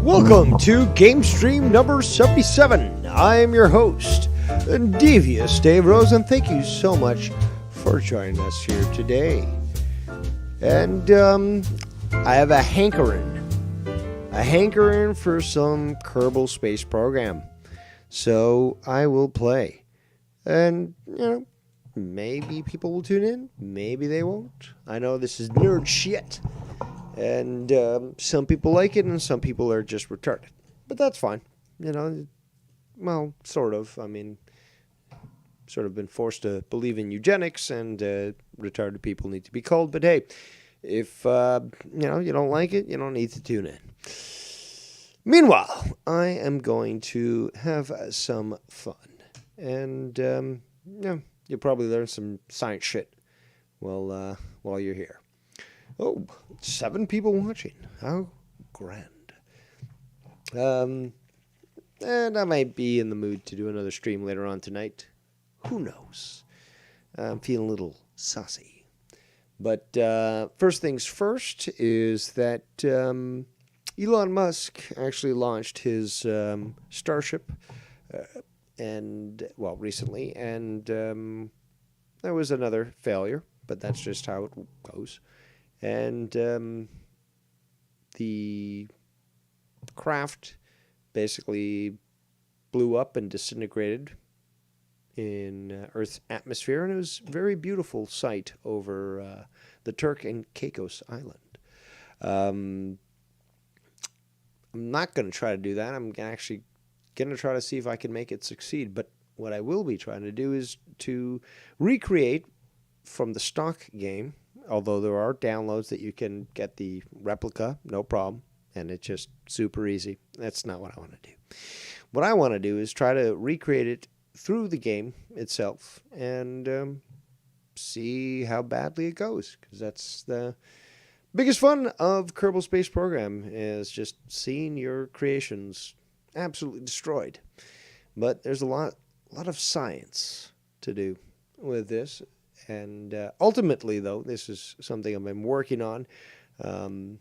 Welcome to Game Stream number 77. I am your host, Devious Dave Rose, and thank you so much for joining us here today. And I have a hankering for some Kerbal Space Program. So I will play. And, maybe people will tune in, maybe they won't. I know this is nerd shit. And some people like it, and some people are just retarded. But that's fine. Well, sort of. I mean, sort of been forced to believe in eugenics, and retarded people need to be called. But hey, if, you don't like it, you don't need to tune in. Meanwhile, I am going to have some fun. And, you'll probably learn some science shit while you're here. Oh, 7 people watching. How grand. And I might be in the mood to do another stream later on tonight. Who knows? I'm feeling a little saucy. But first things first is that Elon Musk actually launched his Starship recently, and there was another failure, but that's just how it goes. And the craft basically blew up and disintegrated in Earth's atmosphere, and it was a very beautiful sight over the Turk and Caicos Island. I'm not going to try to do that. I'm actually going to try to see if I can make it succeed. But what I will be trying to do is to recreate from the stock game. Although there are downloads that you can get the replica, no problem, and it's just super easy. That's not what I want to do. What I want to do is try to recreate it through the game itself and see how badly it goes, because that's the biggest fun of Kerbal Space Program, is just seeing your creations absolutely destroyed. But there's a lot of science to do with this. And ultimately, though, this is something I've been working on. And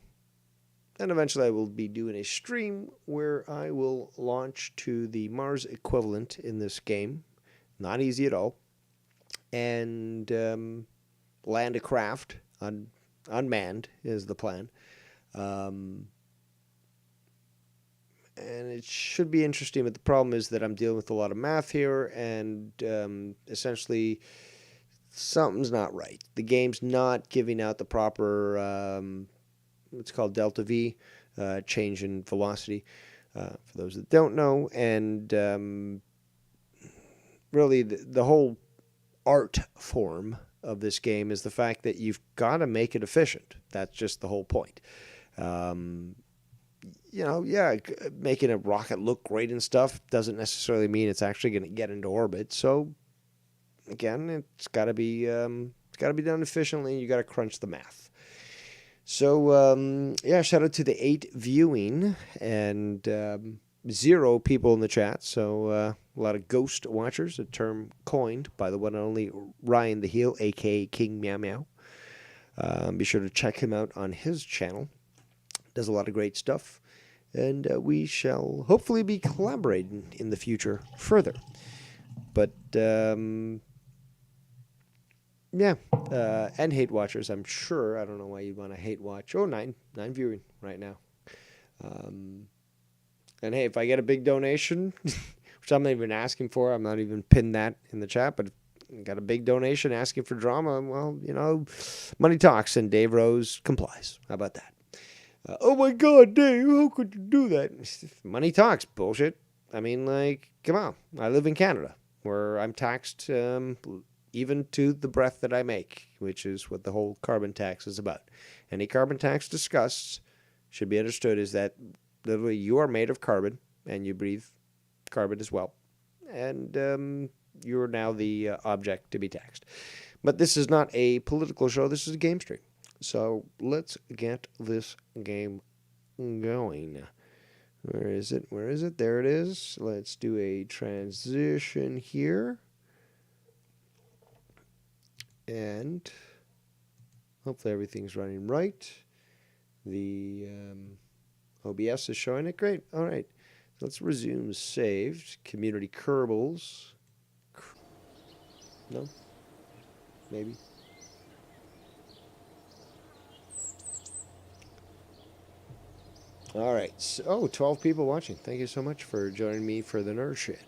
eventually I will be doing a stream where I will launch to the Mars equivalent in this game. Not easy at all. And land a craft. Unmanned is the plan. And it should be interesting, but the problem is that I'm dealing with a lot of math here, and essentially something's not right. The game's not giving out the proper, what's called delta V, change in velocity, for those that don't know. And really, the whole art form of this game is the fact that you've got to make it efficient. That's just the whole point. Making a rocket look great and stuff doesn't necessarily mean it's actually going to get into orbit. So again, it's got to be done efficiently. You got to crunch the math. So shout out to the 8 viewing and 0 people in the chat. So a lot of ghost watchers, a term coined by the one and only Ryan the Heel, aka King Meow Meow. Be sure to check him out on his channel. Does a lot of great stuff, and we shall hopefully be collaborating in the future further. But and hate watchers, I'm sure. I don't know why you'd want to hate watch. Oh, 9 viewing right now. And hey, if I get a big donation, which I'm not even asking for, I'm not even pinned that in the chat, but if I got a big donation asking for drama, well, money talks, and Dave Rose complies. How about that? Oh my God, Dave, how could you do that? Money talks, bullshit. I mean, come on. I live in Canada, where I'm taxed even to the breath that I make, which is what the whole carbon tax is about. Any carbon tax discussed should be understood is that literally you are made of carbon, and you breathe carbon as well. And you're now the object to be taxed. But this is not a political show. This is a game stream. So let's get this game going. Where is it? There it is. Let's do a transition here. And hopefully everything's running right. The OBS is showing it. Great. All right. Let's resume saved. Community Kerbals. No? Maybe? All right. So, 12 people watching. Thank you so much for joining me for the Nerd Shit.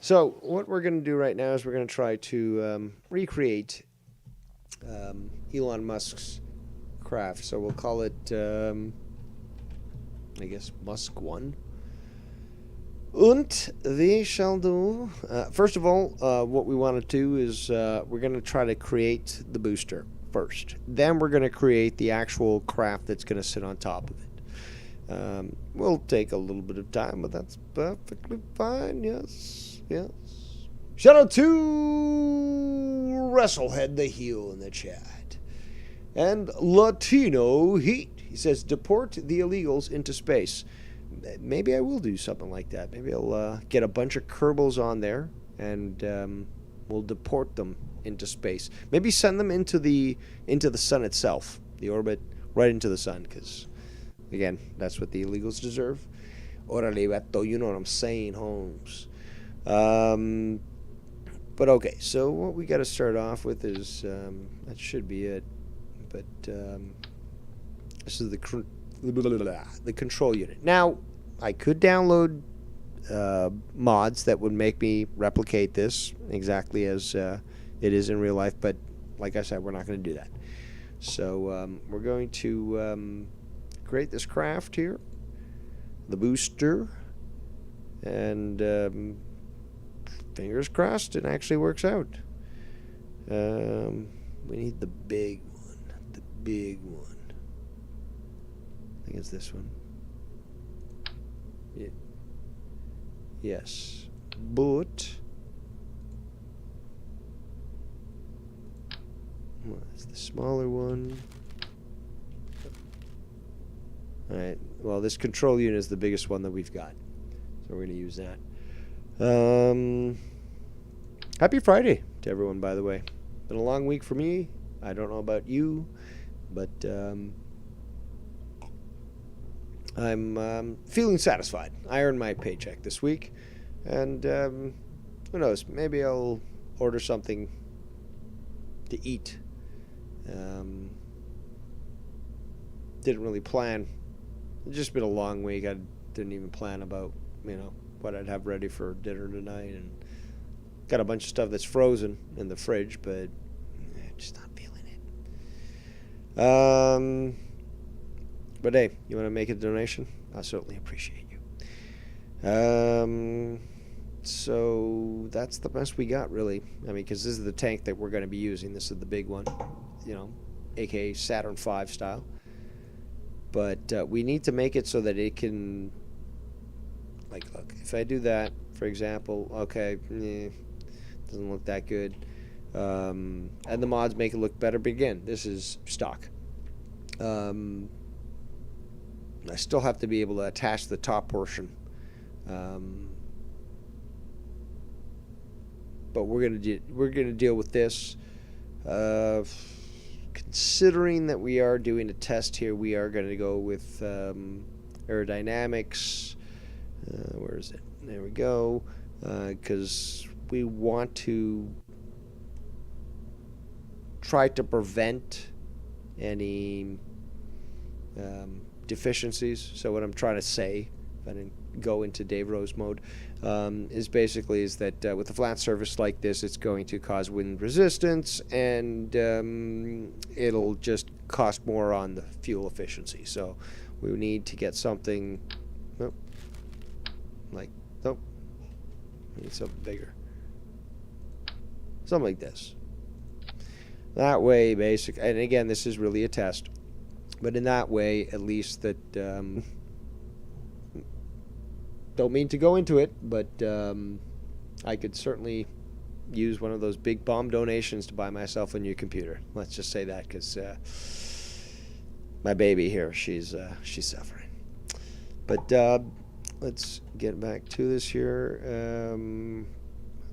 So, what we're going to do right now is we're going to try to recreate Elon Musk's craft. So, we'll call it, I guess, Musk 1. Und we shall do. First of all, what we want to do is we're going to try to create the booster first. Then we're going to create the actual craft that's going to sit on top of it. Will take a little bit of time, but that's perfectly fine. Yes, yes. Shout out to Wrestlehead the Heel in the chat. And Latino Heat. He says, deport the illegals into space. Maybe I will do something like that. Maybe I'll get a bunch of Kerbals on there, and we'll deport them into space. Maybe send them into the sun itself, the orbit, right into the sun, because, again, that's what the illegals deserve. Orale, Beto, you know what I'm saying, Holmes. But okay, so what we got to start off with is, that should be it. But this is the control unit. Now, I could download mods that would make me replicate this exactly as it is in real life, but like I said, we're not going to do that. So we're going to create this craft here, the booster, and fingers crossed it actually works out. We need the big one. The big one. I think it's this one. Yeah. Yes. But well, that's the smaller one. Alright. Well, this control unit is the biggest one that we've got. So we're going to use that. Happy Friday to everyone, by the way. Been a long week for me. I don't know about you, but I'm feeling satisfied. I earned my paycheck this week, and who knows? Maybe I'll order something to eat. Didn't really plan. It's just been a long week. I didn't even plan about, what I'd have ready for dinner tonight, and got a bunch of stuff that's frozen in the fridge, but just not feeling it. But hey, you want to make a donation? I certainly appreciate you. So that's the best we got, really. I mean, because this is the tank that we're going to be using. This is the big one, aka Saturn V style. But we need to make it so that it can, look, if I do that, for example, okay, doesn't look that good. And the mods make it look better, but again, this is stock. I still have to be able to attach the top portion. But we're gonna deal with this. Considering that we are doing a test here, we are going to go with aerodynamics. Where is it? There we go. Because we want to try to prevent any deficiencies. So what I'm trying to say, if I didn't go into Dave Rose mode, is that with a flat surface like this, it's going to cause wind resistance, and it'll just cost more on the fuel efficiency. So we need to get something, we need something bigger. Something like this. That way, and again, this is really a test, but in that way, at least that, don't mean to go into it, but I could certainly use one of those big bomb donations to buy myself a new computer. Let's just say that, because my baby here, she's suffering. But let's get back to this here. I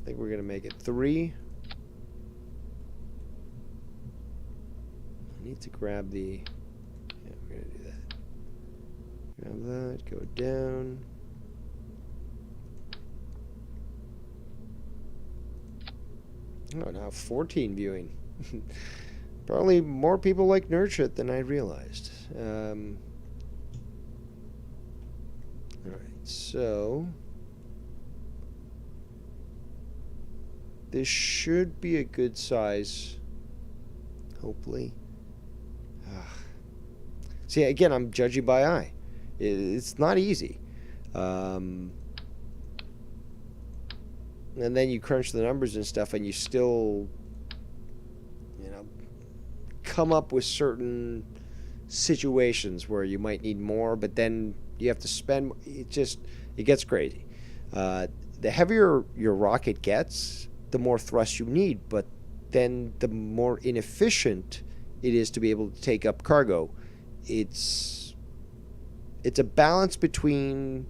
think we're going to make it 3. I need to grab the... Yeah, we're going to do that. Grab that, go down. Oh, now 14 viewing. Probably more people like Nurture than I realized. Alright, so this should be a good size, hopefully. See, again, I'm judging by eye. It's not easy. And then you crunch the numbers and stuff, and you still, come up with certain situations where you might need more, but then you have to spend. It gets crazy. The heavier your rocket gets, the more thrust you need, but then the more inefficient it is to be able to take up cargo. It's a balance between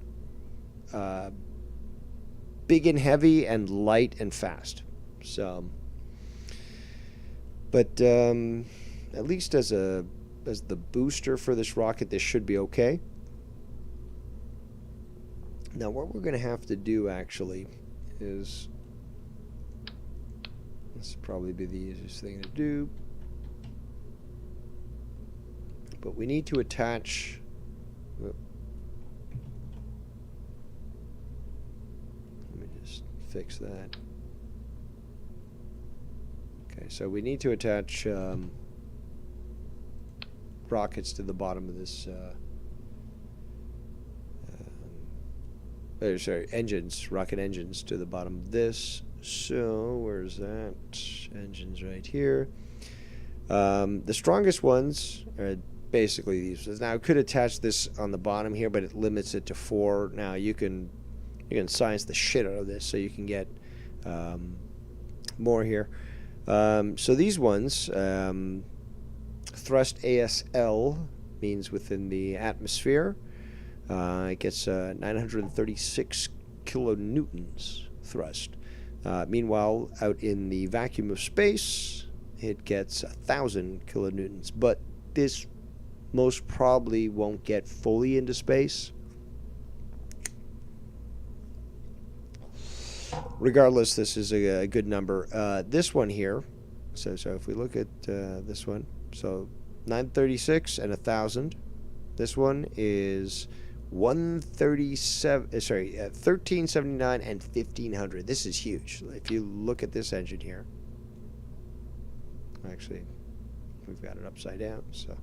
big and heavy and light and fast. So, but at least as the booster for this rocket, this should be okay. Now, what we're going to have to do actually is, this will probably be the easiest thing to do, but we need to attach. Let me just fix that. Okay, so we need to attach rockets to the bottom of this. Engines, rocket engines to the bottom of this. So where's that? Engines right here. The strongest ones are basically these. Now I could attach this on the bottom here, but it limits it to 4. Now you can science the shit out of this, so you can get more here. So these ones, thrust ASL means within the atmosphere. It gets 936 kilonewtons thrust. Meanwhile, out in the vacuum of space, it gets 1,000 kilonewtons. But this most probably won't get fully into space. Regardless, this is a good number. This one here, so if we look at this one, so 936 and 1,000. This one is 1379 and 1,500. This is huge. If you look at this engine here, actually, we've got it upside down. So,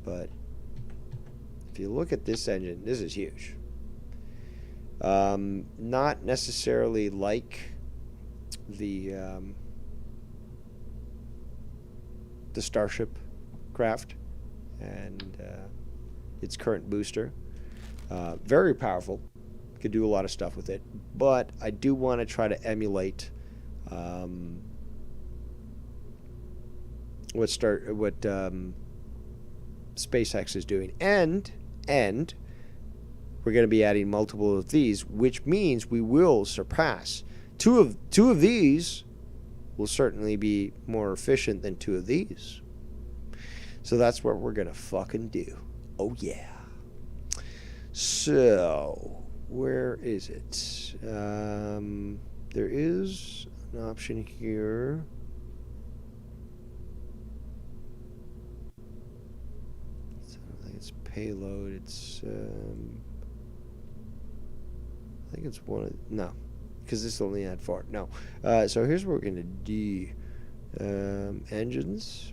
but if you look at this engine, this is huge. Not necessarily like the Starship craft and its current booster. Very powerful. Could do a lot of stuff with it, but I do want to try to emulate what SpaceX is doing, and we're going to be adding multiple of these, which means we will surpass two of these. Will certainly be more efficient than 2 of these. So that's what we're going to fucking do. Oh, yeah. So, where is it? There is an option here. I don't think it's payload. It's, I think it's one of, no. Because this only had 4. No. So here's what we're going to do. Engines.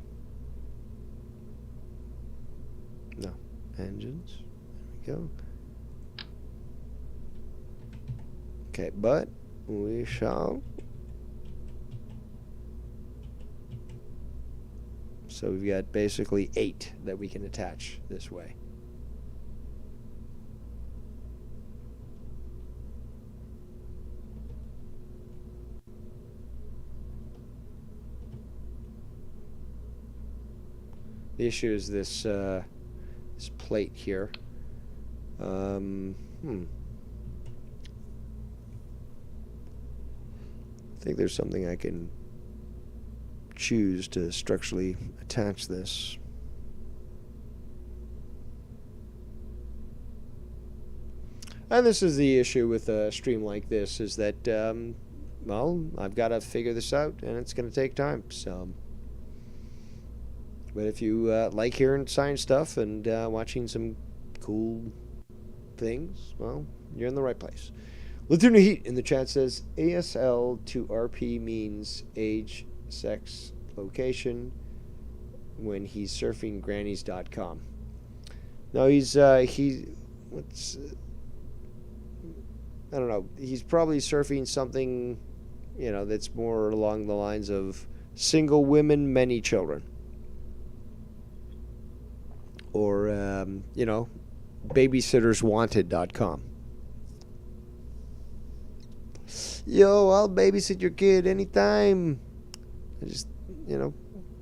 No. Engines. There we go. Okay, but we shall. So we've got basically 8 that we can attach this way. The issue is this this plate here. I think there's something I can choose to structurally attach this. And this is the issue with a stream like this, is that, well, I've got to figure this out, and it's going to take time. So, but if you like hearing science stuff and watching some cool things, well, you're in the right place. Latuna Heat in the chat says ASL to RP means age, sex, location when he's surfing grannies.com. No, he's what's I don't know. He's probably surfing something, that's more along the lines of single women, many children, or babysitterswanted.com. Yo, I'll babysit your kid anytime. I just,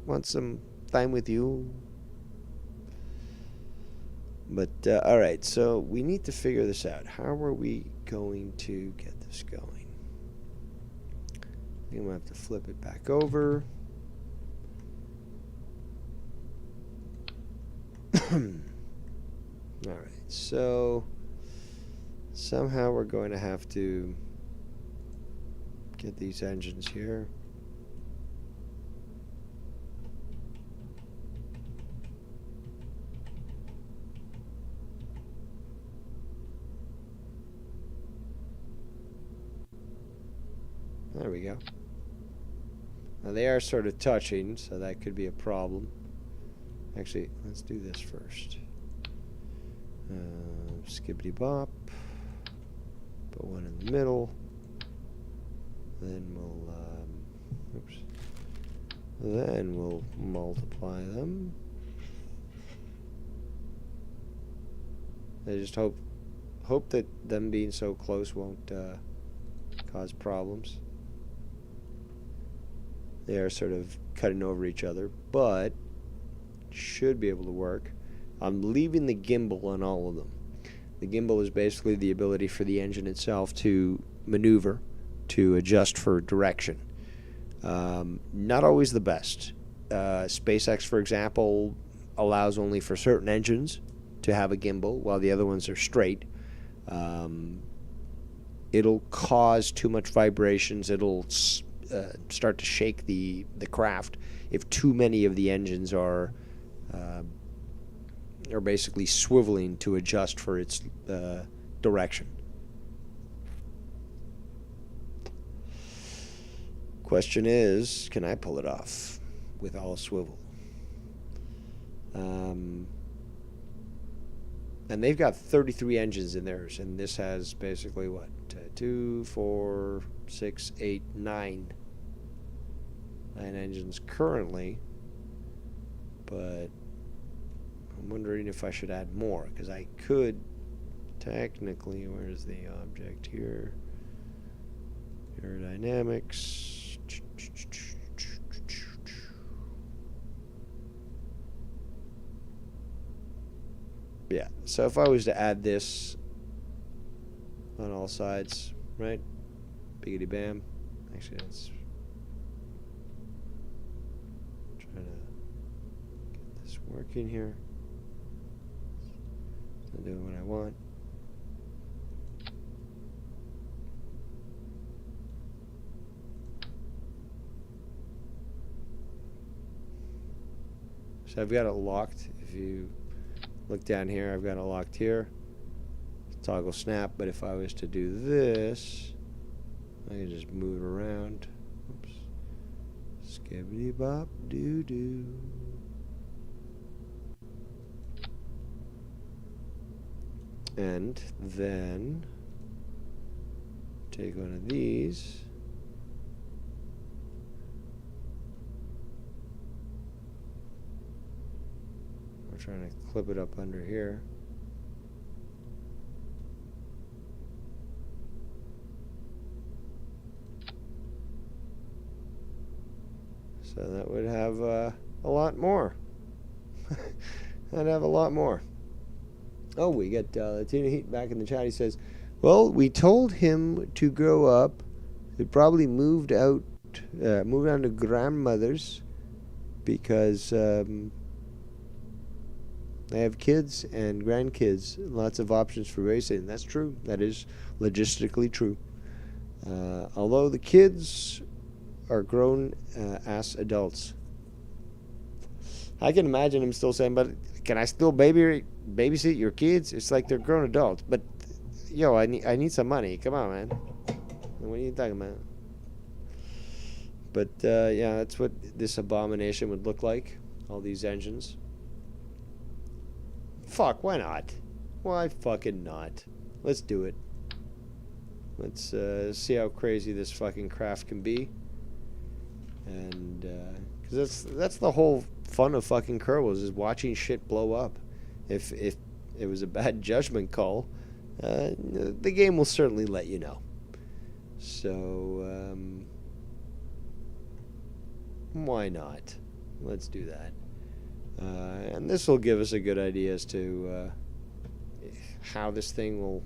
want some time with you. But, all right, so we need to figure this out. How are we going to get this going? I'm going to have to flip it back over. All right, so somehow we're going to have to get these engines here. There we go. Now they are sort of touching, so that could be a problem. Actually, let's do this first. Skibbity bop. Put one in the middle. Then we'll multiply them. I just hope that them being so close won't cause problems. They are sort of cutting over each other, but should be able to work. I'm leaving the gimbal on all of them. The gimbal is basically the ability for the engine itself to maneuver, to adjust for direction. Not always the best. SpaceX, for example, allows only for certain engines to have a gimbal, while the other ones are straight. It'll cause too much vibrations. It'll start to shake the craft if too many of the engines are basically swiveling to adjust for its direction. Question is, can I pull it off with all swivel? And they've got 33 engines in theirs, and this has basically what? 2, 4, 6, 8, 9 engines currently, but I'm wondering if I should add more, because I could technically, where's the object here? Aerodynamics. Yeah, so if I was to add this on all sides, right? Biggity bam. Actually, let's try to get this working here. It's not doing what I want. So I've got it locked. If you look down here, I've got it locked here. Toggle snap, but if I was to do this, I can just move it around. Oops. Skibbity bop doo doo. And then take one of these. We're trying to clip it up under here. So that would have a lot more. I'd have a lot more. Oh, we get Latina Heat back in the chat. He says, well, we told him to grow up. He probably moved on to grandmother's because They have kids and grandkids, lots of options for babysitting. That's true. That is logistically true. Although the kids are grown ass adults. I can imagine him still saying, but can I still babysit your kids? It's like they're grown adults. But, yo, I need some money. Come on, man. What are you talking about? But, yeah, that's what this abomination would look like. All these engines. Fuck, why not? Why fucking not? Let's do it. Let's see how crazy this fucking craft can be. And, because that's the whole fun of fucking Kerbal is watching shit blow up. If it was a bad judgment call, the game will certainly let you know. So, why not? Let's do that. And this will give us a good idea as to how this thing will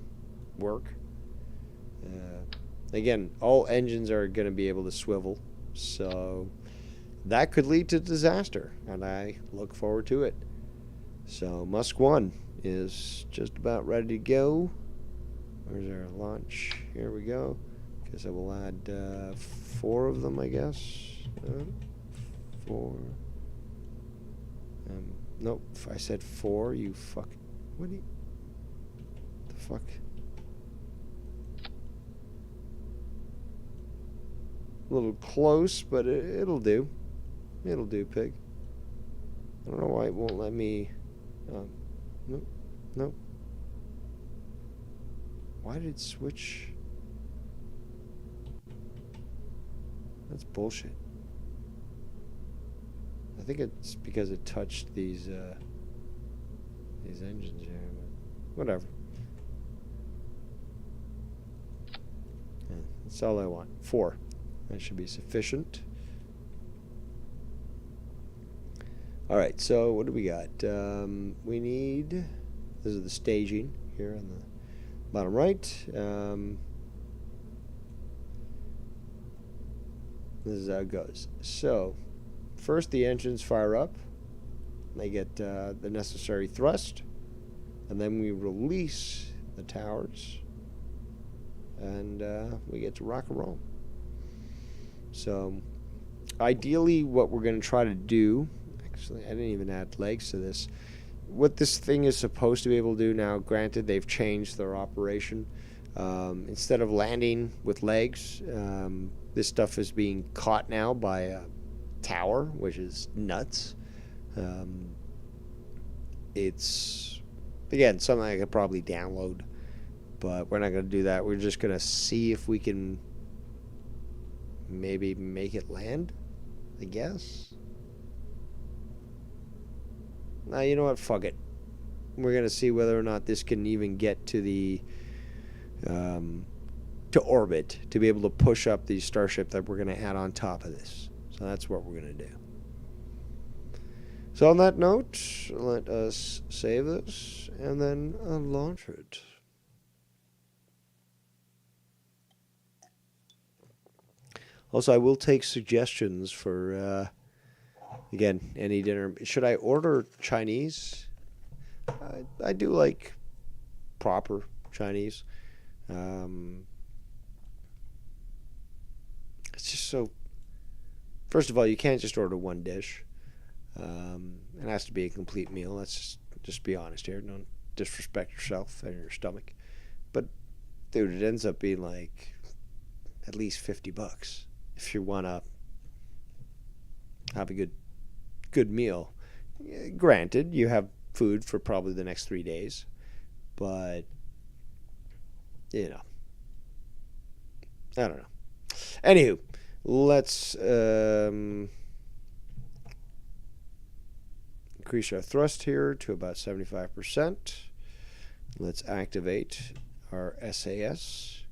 work. Again, all engines are going to be able to swivel, so that could lead to disaster, and I look forward to it. So Musk 1 is just about ready to go. Where's our launch? Here we go. Guess I will add 4 of them, I guess. 4. Nope, I said 4, you fuck. What do you... The fuck? A little close, but it'll do. It'll do, pig. I don't know why it won't let me... Nope. Nope. Why did it switch? That's bullshit. I think it's because it touched these engines here, but whatever. Yeah, that's all I want. 4. That should be sufficient. All right, so what do we got? We need... This is the staging here on the bottom right. This is how it goes. So, first the engines fire up. They get the necessary thrust. And then we release the towers. And we get to rock and roll. So, ideally what we're going to try to do... Actually, I didn't even add legs to this. What this thing is supposed to be able to do now, granted, they've changed their operation. Instead of landing with legs, this stuff is being caught now by a tower, which is nuts. It's, again, something I could probably download, but we're not going to do that. We're just going to see if we can maybe make it land, I guess. Nah, you know what? Fuck it. We're going to see whether or not this can even get to the to orbit to be able to push up the starship that we're going to add on top of this. So that's what we're going to do. So on that note, let us save this and then launch it. Also, I will take suggestions for, again, any dinner. Should I order Chinese? I do like proper Chinese. It's just so... First of all, you can't just order one dish. It has to be a complete meal. Let's just be honest here. Don't disrespect yourself and your stomach. But, dude, it ends up being like at least $50 if you want to have a good meal. Granted, you have food for probably the next 3 days, but you know, I don't know. Anywho, let's increase our thrust here to about 75%. Let's activate our SAS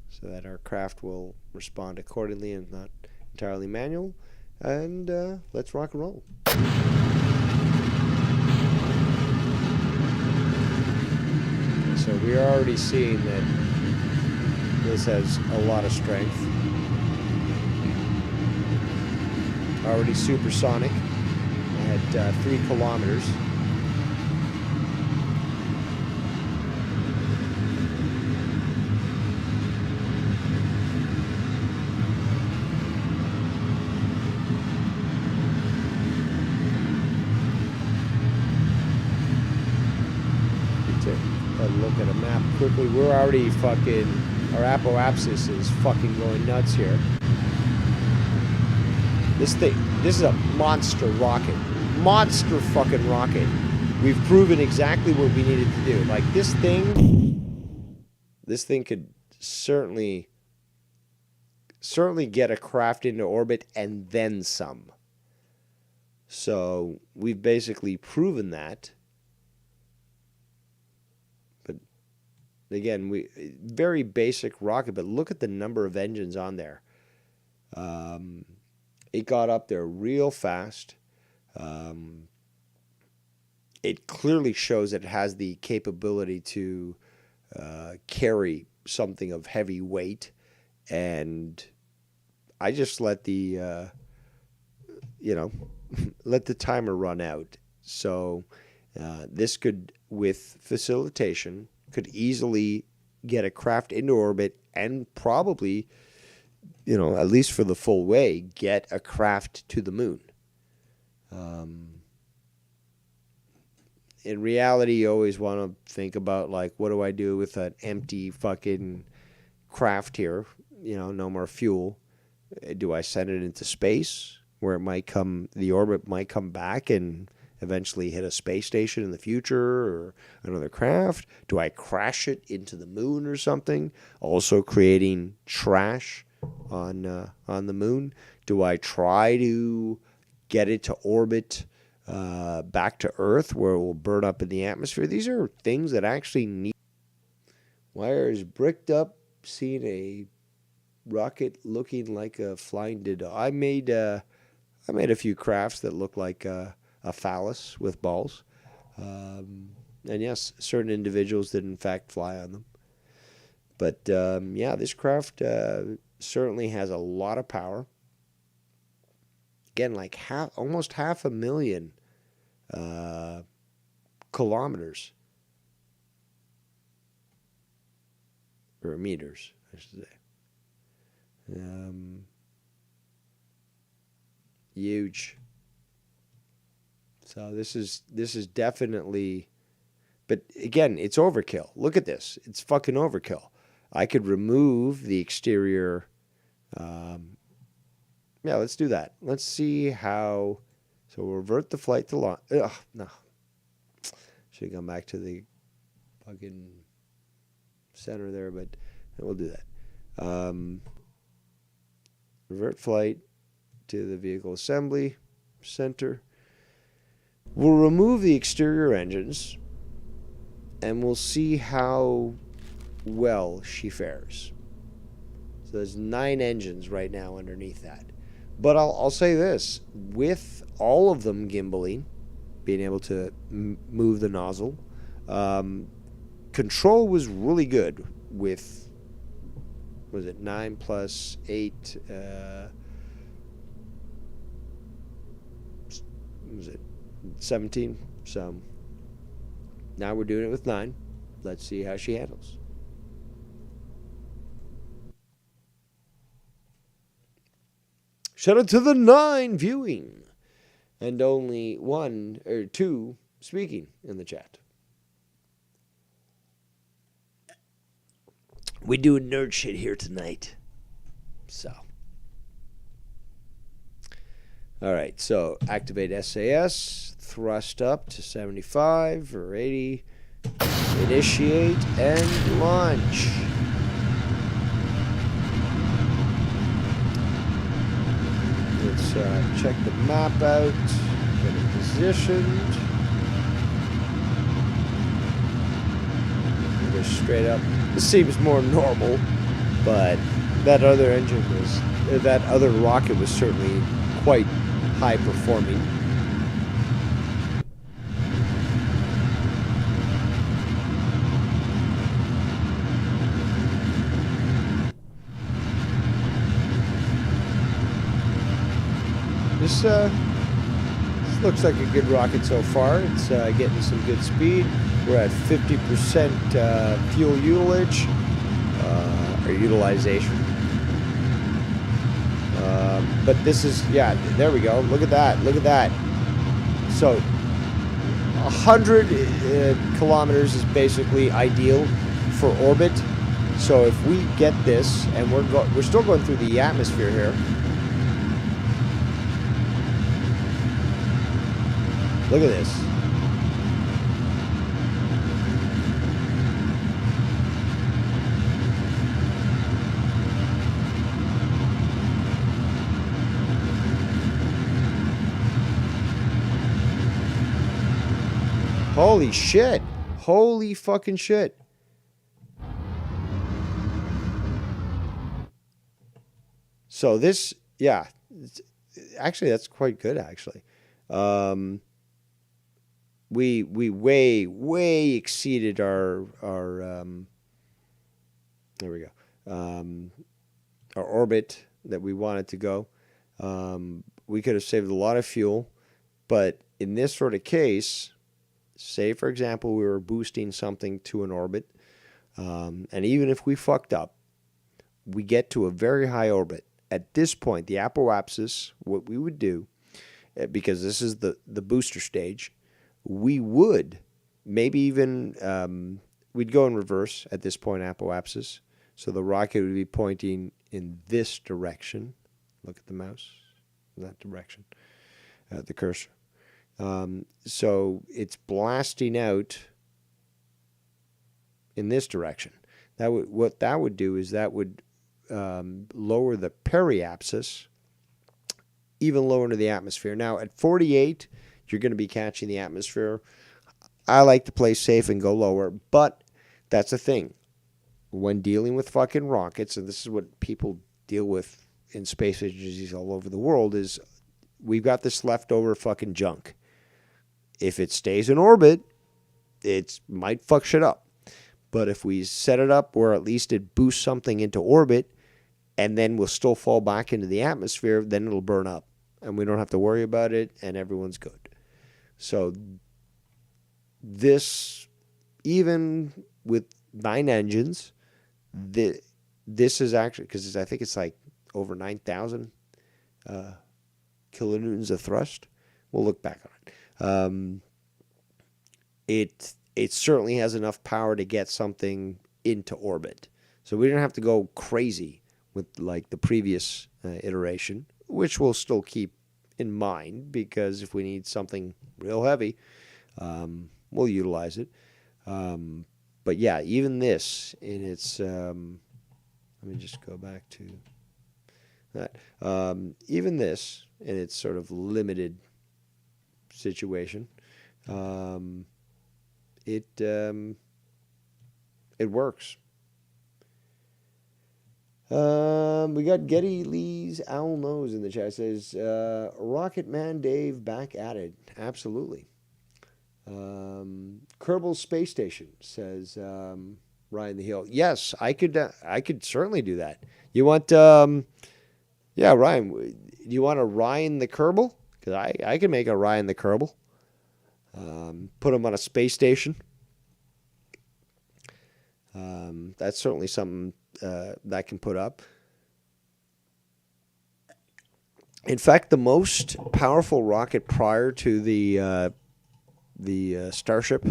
so that our craft will respond accordingly and not entirely manual. And let's rock and roll. So we are already seeing that this has a lot of strength. Already supersonic at 3 kilometers. look at a map quickly. We're already fucking, our apoapsis is fucking going nuts here. This is a monster rocket. Monster fucking rocket. We've proven exactly what we needed to do. Like this thing could certainly get a craft into orbit and then some. So we've basically proven that. But again, very basic rocket, but look at the number of engines on there. It got up there real fast. It clearly shows that it has the capability to carry something of heavy weight, and I just let the let the timer run out. So this could, with facilitation, could easily get a craft into orbit and probably, at least for the full way, get a craft to the moon. In reality, you always want to think about, like, what do I do with an empty fucking craft here? No more fuel. Do I send it into space where the orbit might come back and eventually hit a space station in the future or another craft? Do I crash it into the moon or something, also creating trash on the moon? Do I try to get it to orbit back to Earth where it will burn up in the atmosphere? These are things that actually need. Wires bricked up, seen a rocket looking like a flying dildo. I made a few crafts that look like a phallus with balls. And yes, certain individuals did in fact fly on them. But this craft certainly has a lot of power. Again, like almost 500,000 kilometers. Or meters, I should say. Huge. So this is definitely, but again, it's overkill. Look at this. It's fucking overkill. I could remove the exterior. Let's do that. Let's see how. So we'll revert the flight to launch. No. Should have gone back to the fucking center there, but we'll do that. Revert flight to the vehicle assembly center. We'll remove the exterior engines and we'll see how well she fares. So there's 9 engines right now underneath that. But I'll say this, with all of them gimbaling, being able to move the nozzle, control was really good with, was it 9 plus 8, was it 17? So now we're doing it with 9. Let's see how she handles. Shout out to the 9 viewing and only 1 or 2 speaking in the chat. We doing nerd shit here tonight. So. All right, so activate SAS, thrust up to 75 or 80, initiate and launch. Let's check the map out, get it positioned. We'll go straight up. This seems more normal, but that other rocket was certainly quite high performing. This looks like a good rocket so far. It's getting some good speed. We're at 50% fuel utilization. But this is, there we go. Look at that. So 100 kilometers is basically ideal for orbit. So if we get this, and we're still going through the atmosphere here. Look at this. Holy shit. Holy fucking shit. So this, yeah, actually that's quite good actually. We way exceeded our there we go, our orbit that we wanted to go. We could have saved a lot of fuel, but in this sort of case, say for example we were boosting something to an orbit, and even if we fucked up, we get to a very high orbit. At this point, the apoapsis, what we would do, because this is the booster stage, we would maybe even, we'd go in reverse at this point, apoapsis. So the rocket would be pointing in this direction. Look at the mouse, in that direction, the cursor. So it's blasting out in this direction. What that would do is that would lower the periapsis even lower into the atmosphere. Now at 48, you're going to be catching the atmosphere. I like to play safe and go lower, but that's the thing. When dealing with fucking rockets, and this is what people deal with in space agencies all over the world, is we've got this leftover fucking junk. If it stays in orbit, it might fuck shit up. But if we set it up where at least it boosts something into orbit and then we'll still fall back into the atmosphere, then it'll burn up. And we don't have to worry about it, and everyone's good. So this, even with 9 engines, this is actually, because I think it's like over 9,000 kilonewtons of thrust. We'll look back on it. It certainly has enough power to get something into orbit. So we don't have to go crazy with like the previous iteration, which we'll still keep in mind, because if we need something real heavy, we'll utilize it. But yeah, even this in its, let me just go back to that. Even this in its sort of limited situation, it works. We got Getty Lee's Owl Nose in the chat. It says, Rocket Man Dave back at it. Absolutely. Kerbal Space Station, says Ryan the Hill. Yes, I could certainly do that. You want, yeah, Ryan, do you want a Ryan the Kerbal? Because I can make a Ryan the Kerbal. Put him on a space station. That's certainly something that I can put up. In fact, the most powerful rocket prior to the Starship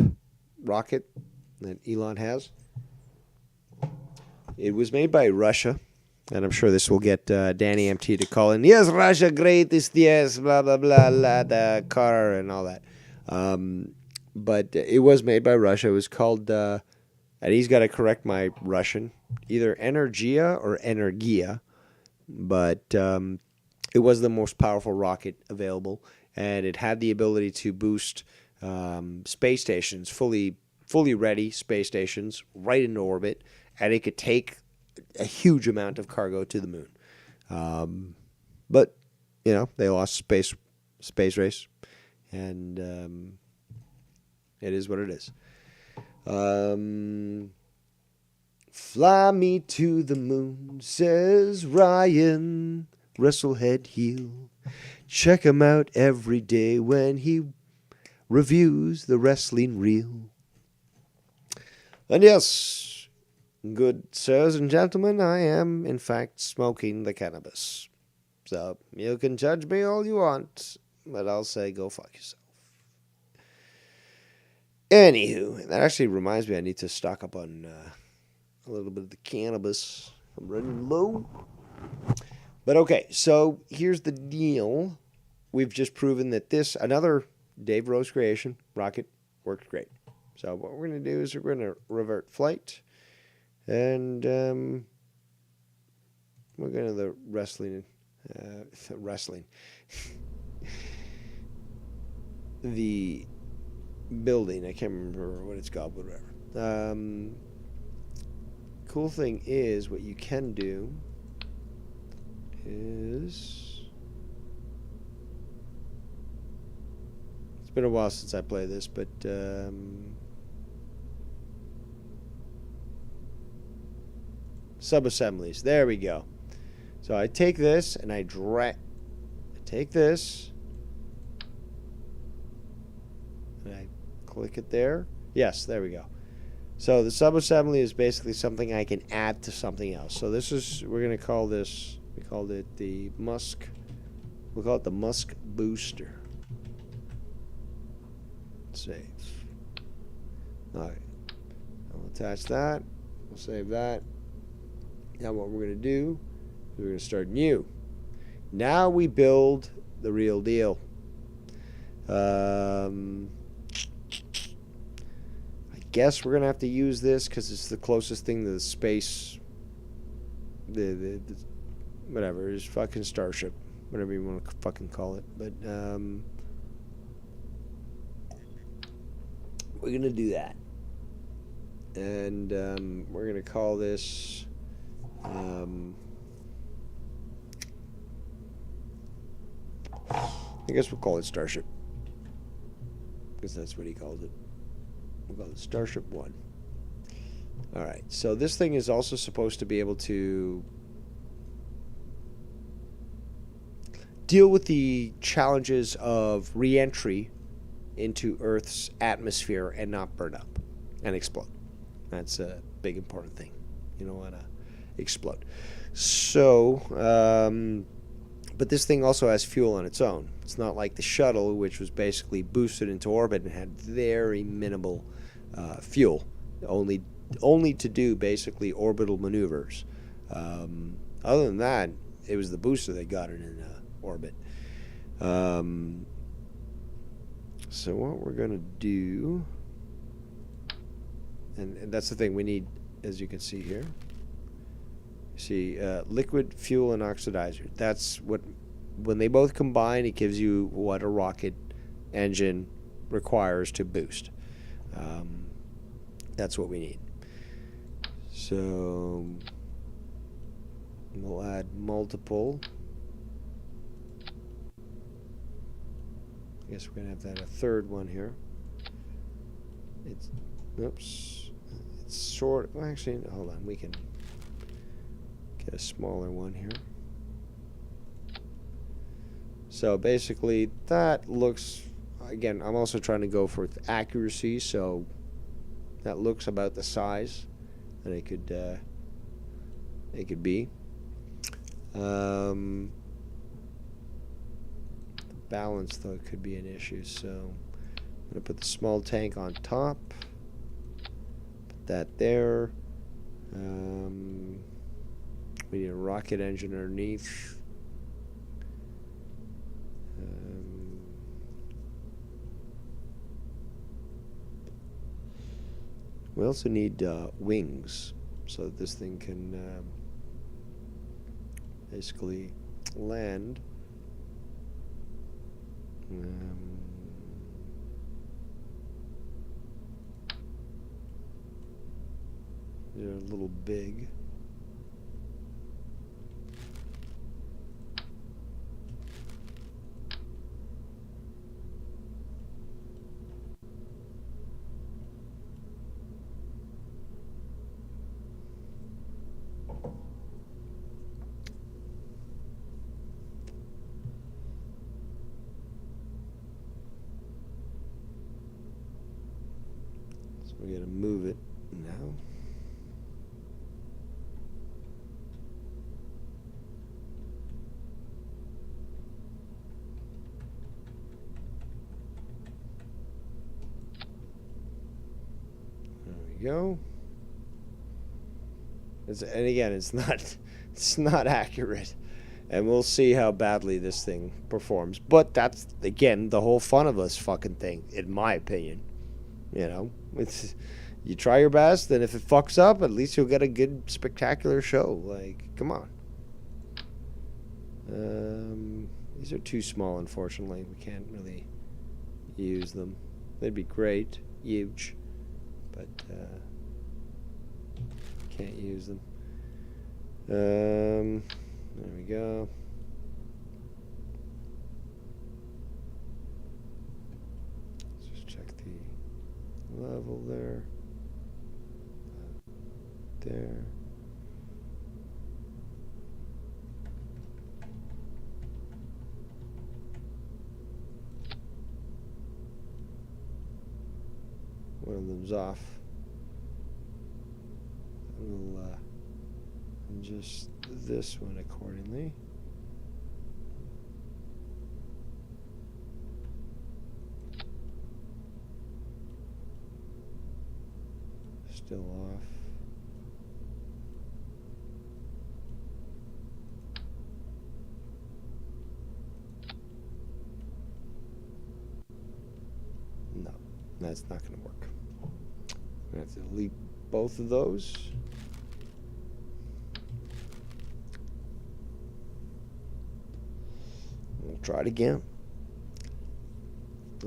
rocket that Elon has, it was made by Russia, and I'm sure this will get Danny MT to call in. Yes, Russia, greatest, yes, blah blah blah, the car and all that. But it was made by Russia. It was called, and he's got to correct my Russian, either Energia or Energia, but it was the most powerful rocket available, and it had the ability to boost space stations, fully ready space stations, right into orbit, and it could take a huge amount of cargo to the moon. But you know, they lost space race, and it is what it is. Fly me to the moon, says Ryan Wrestlehead Heel. Check him out every day when he reviews the wrestling reel. And yes, good sirs and gentlemen, I am in fact smoking the cannabis. So you can judge me all you want, but I'll say go fuck yourself. Anywho, that actually reminds me I need to stock up on a little bit of the cannabis. I'm running low. But okay, so here's the deal. We've just proven that another Dave Rose creation, rocket, worked great. So what we're going to do is we're going to revert flight. And we're going to the wrestling. The building. I can't remember what it's called, but whatever. Cool thing is, what you can do is... It's been a while since I played this, but... sub-assemblies. There we go. So I take this and I take this and I click it there. Yes, there we go. So the sub-assembly is basically something I can add to something else. So this is, we're going to call this, we called it the Musk, we'll call it the Musk Booster. Save. All right. I'll attach that. We'll save that. Now what we're going to do, we're going to start new. Now we build the real deal. I guess we're going to have to use this because it's the closest thing to the space, the whatever, is fucking Starship, whatever you want to fucking call it. But we're going to do that. And we're going to call this... I guess we'll call it Starship, because that's what he called it. We'll call it Starship 1. Alright, so this thing is also supposed to be able to deal with the challenges of re-entry into Earth's atmosphere and not burn up and explode. That's a big important thing. You don't want to explode. So, but this thing also has fuel on its own. It's not like the shuttle, which was basically boosted into orbit and had very minimal fuel, only to do basically orbital maneuvers. Other than that, it was the booster that got it in orbit. So what we're going to do, and that's the thing we need, as you can see here. See, liquid, fuel, and oxidizer. That's what, when they both combine, it gives you what a rocket engine requires to boost. That's what we need. So we'll add multiple. I guess we're going to have to add a third one here. It's, oops, it's short. Well, actually, hold on, we can get a smaller one here. So basically that looks, again, I'm also trying to go for accuracy, so that looks about the size that it could be. The balance though could be an issue, so I'm going to put the small tank on top, put that there. We need a rocket engine underneath. We also need wings so that this thing can basically land. They're a little big. We're going to move it now. go. And again, it's not accurate, and we'll see how badly this thing performs. But that's again the whole fun of this fucking thing, in my opinion. You know, it's you try your best, and if it fucks up, at least you'll get a good, spectacular show. Like, come on. These are too small, unfortunately. We can't really use them. They'd be great, huge, but can't use them. There we go. Let's just check the level there. There. One of them's off. We'll adjust this one accordingly. Still off. No, that's not going to work. I have to delete both of those. We'll try it again.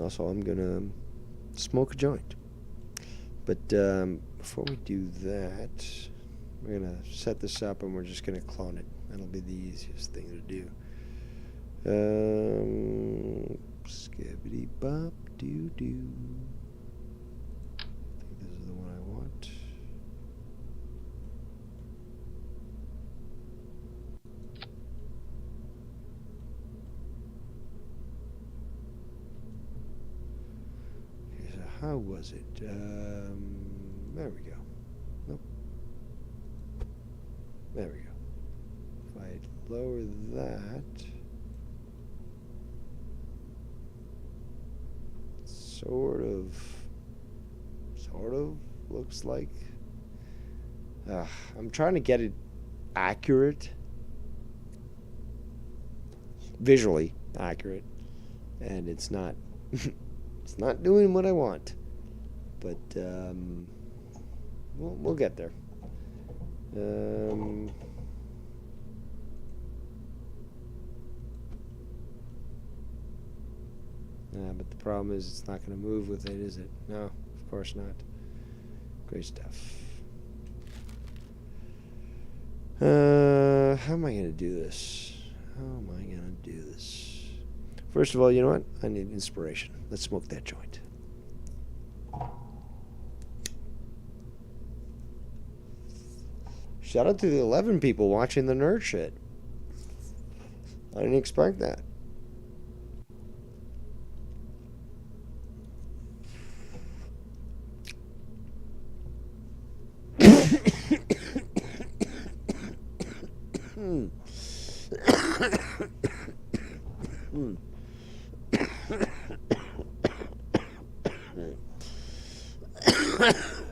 Also, I'm going to smoke a joint. But before we do that, we're going to set this up and we're just going to clone it. That'll be the easiest thing to do. Skibbity bop doo doo. I think this is the one I want. Okay, so how was it? There we go. Nope. There we go. If I lower that, sort of looks like. I'm trying to get it accurate, visually accurate, and it's not. It's not doing what I want, but we'll get there. But the problem is it's not going to move with it, is it? No, of course not. Great stuff. How am I going to do this? How am I going to do this? First of all, you know what? I need inspiration. Let's smoke that joint. Shout out to the 11 people watching the nerd shit. I didn't expect that.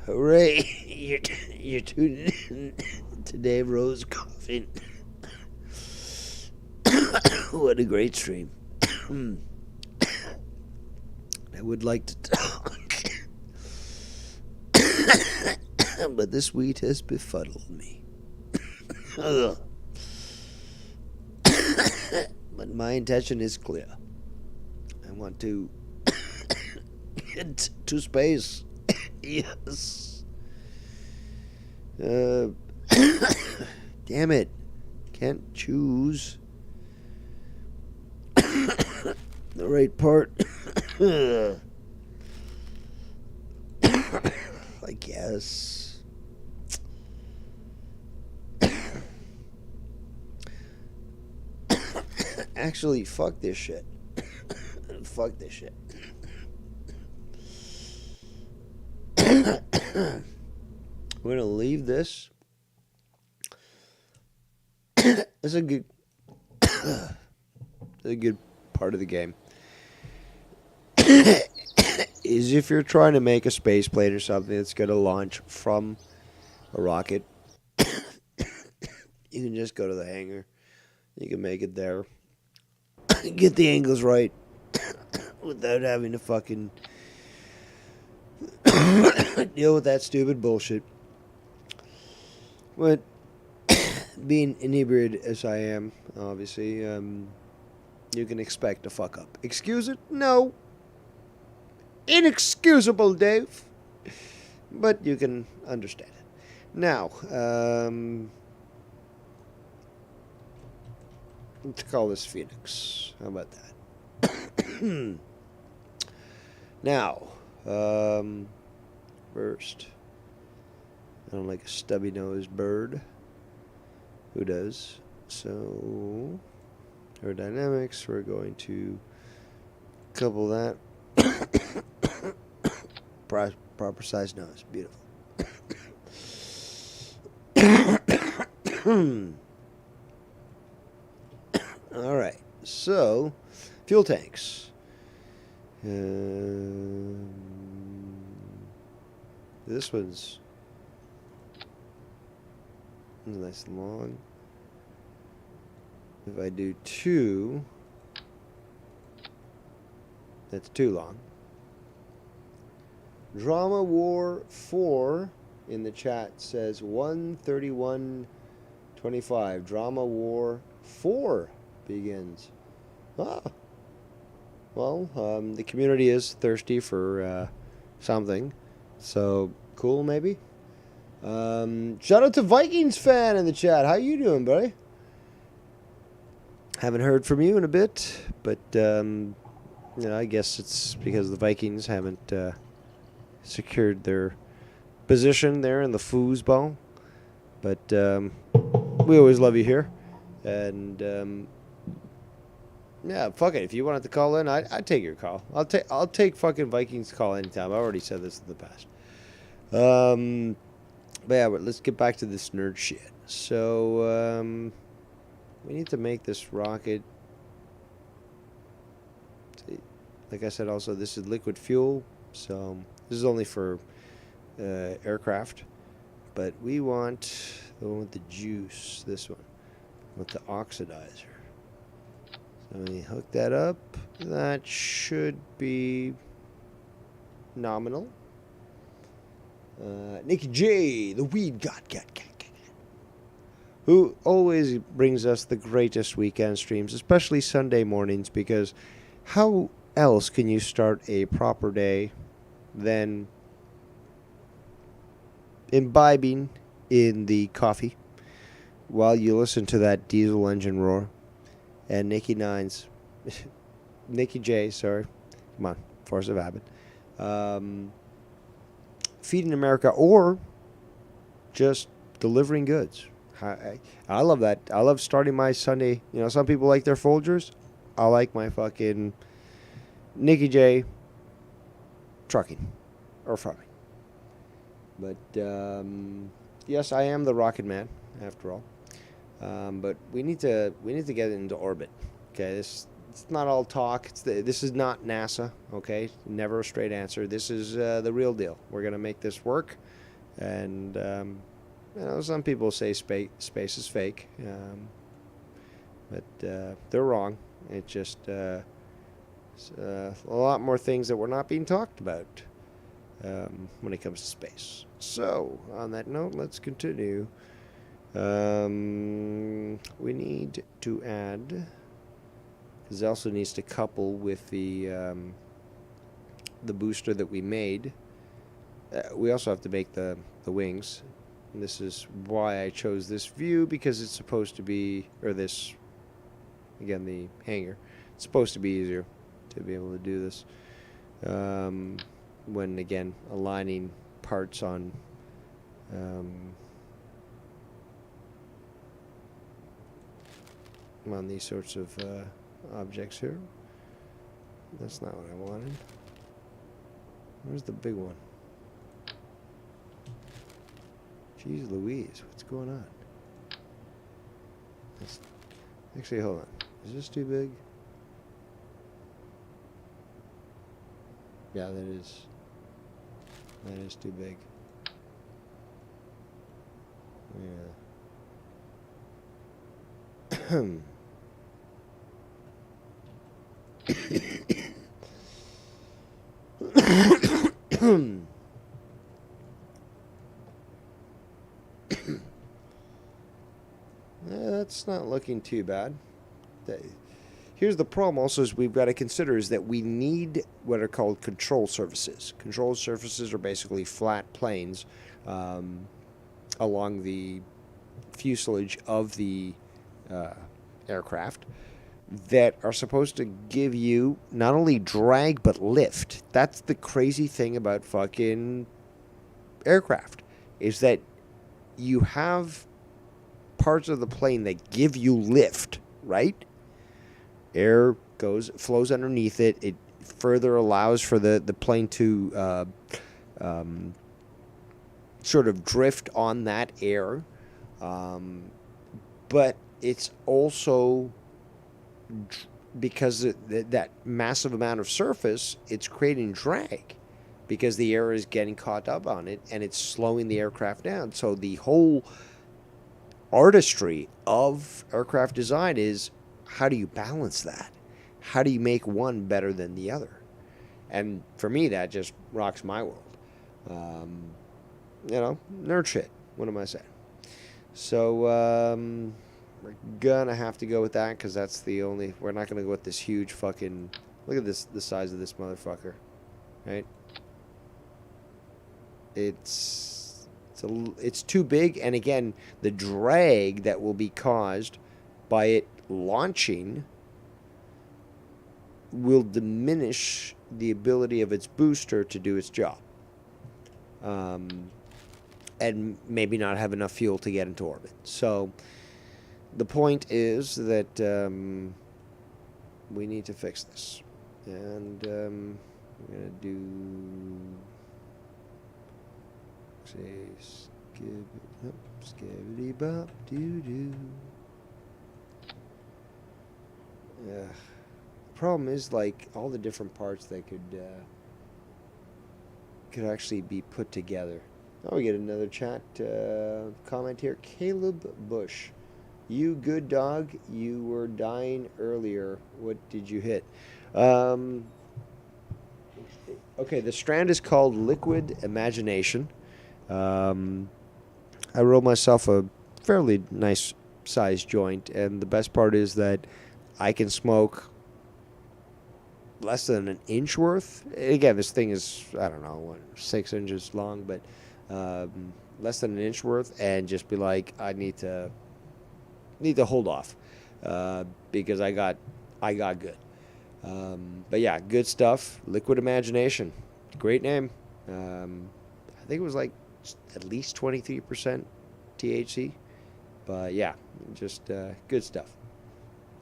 Hooray! You're tuning in to Dave Rose coughing. What a great stream. I would like to talk, but this wheat has befuddled me. But my intention is clear. I want to get to space. Yes. Damn it. Can't choose the right part. I guess. Actually, fuck this shit. Fuck this shit. We're gonna leave this. It's a good, a good part of the game. is if you're trying to make a space plane or something that's going to launch from a rocket, you can just go to the hangar. You can make it there. Get the angles right without having to fucking deal with that stupid bullshit. But being inebriated as I am, obviously, you can expect a fuck up. Excuse it? No. Inexcusable, Dave. But you can understand it. Now, let's call this Phoenix. How about that? Now, first, I don't like a stubby-nosed bird. Who does? So, aerodynamics, we're going to couple that. Proper size nose. Beautiful. All right. So, fuel tanks. This one's nice and long. If I do 2, that's too long. Drama War 4 in the chat says 1:31:25. Drama War 4 begins. Ah. Well, the community is thirsty for something. So, cool maybe? Shout out to Vikings fan in the chat. How you doing, buddy? Haven't heard from you in a bit, but I guess it's because the Vikings haven't secured their position there in the foosball. But we always love you here, and yeah, fuck it. If you wanted to call in, I'd take your call. I'll take fucking Vikings call anytime. I already said this in the past. But yeah, but let's get back to this nerd shit. So we need to make this rocket. Like I said, also this is liquid fuel, so this is only for aircraft. But we want the one with the juice. This one with the oxidizer. So we hook that up. That should be nominal. Nikki J, the weed god, who always brings us the greatest weekend streams, especially Sunday mornings, because how else can you start a proper day than imbibing in the coffee while you listen to that diesel engine roar? And Nikki J, sorry. Come on, force of habit. Feeding America, or just delivering goods. I love that. I love starting my Sunday. You know, some people like their Folgers. I like my fucking Nikki J trucking or farming. But yes, I am the Rocket Man after all. But we need to get into orbit. Okay, it's not all talk. This is not NASA. Okay, never a straight answer. This is the real deal. We're gonna make this work, and some people say space is fake, but they're wrong. It's just a lot more things that were not being talked about when it comes to space. So, on that note, let's continue. We need to add, because it also needs to couple with the booster that we made. We also have to make the wings. And this is why I chose this view, because it's supposed to be, or this, again, the hangar. It's supposed to be easier to be able to do this. When, again, aligning parts on these sorts of objects here. That's not what I wanted. Where's the big one? Jeez Louise, what's going on? Actually, hold on. Is this too big? Yeah, that is too big. Yeah. That's not looking too bad. Here's the problem also is we've got to consider is that we need what are called control surfaces. Control surfaces are basically flat planes along the fuselage of the aircraft that are supposed to give you not only drag but lift. That's the crazy thing about fucking aircraft is that you have parts of the plane that give you lift, right? Air flows underneath it. It further allows for the plane to sort of drift on that air. But it's also because that massive amount of surface, it's creating drag because the air is getting caught up on it and it's slowing the aircraft down. So the whole artistry of aircraft design is how do you balance that? How do you make one better than the other? And for me, that just rocks my world. Nerd shit. What am I saying? So we're gonna have to go with that because that's the only. We're not gonna go with this huge fucking. Look at this. The size of this motherfucker, right? It's too big, and again, the drag that will be caused by it launching will diminish the ability of its booster to do its job. And maybe not have enough fuel to get into orbit. So the point is that we need to fix this. And I'm going to do... Skibbity bop doo doo. Yeah. The problem is like all the different parts that could actually be put together. Oh, we get another chat comment here. Caleb Bush. You good dog. You were dying earlier. What did you hit? Okay, the strand is called Liquid Imagination. I rolled myself a fairly nice sized joint, and the best part is that I can smoke less than an inch worth. Again, this thing is, I don't know, 6 inches long, but less than an inch worth, and just be like, I need to hold off because I got good. But yeah, good stuff. Liquid Imagination, great name. I think it was like at least 23% THC, but yeah, just good stuff.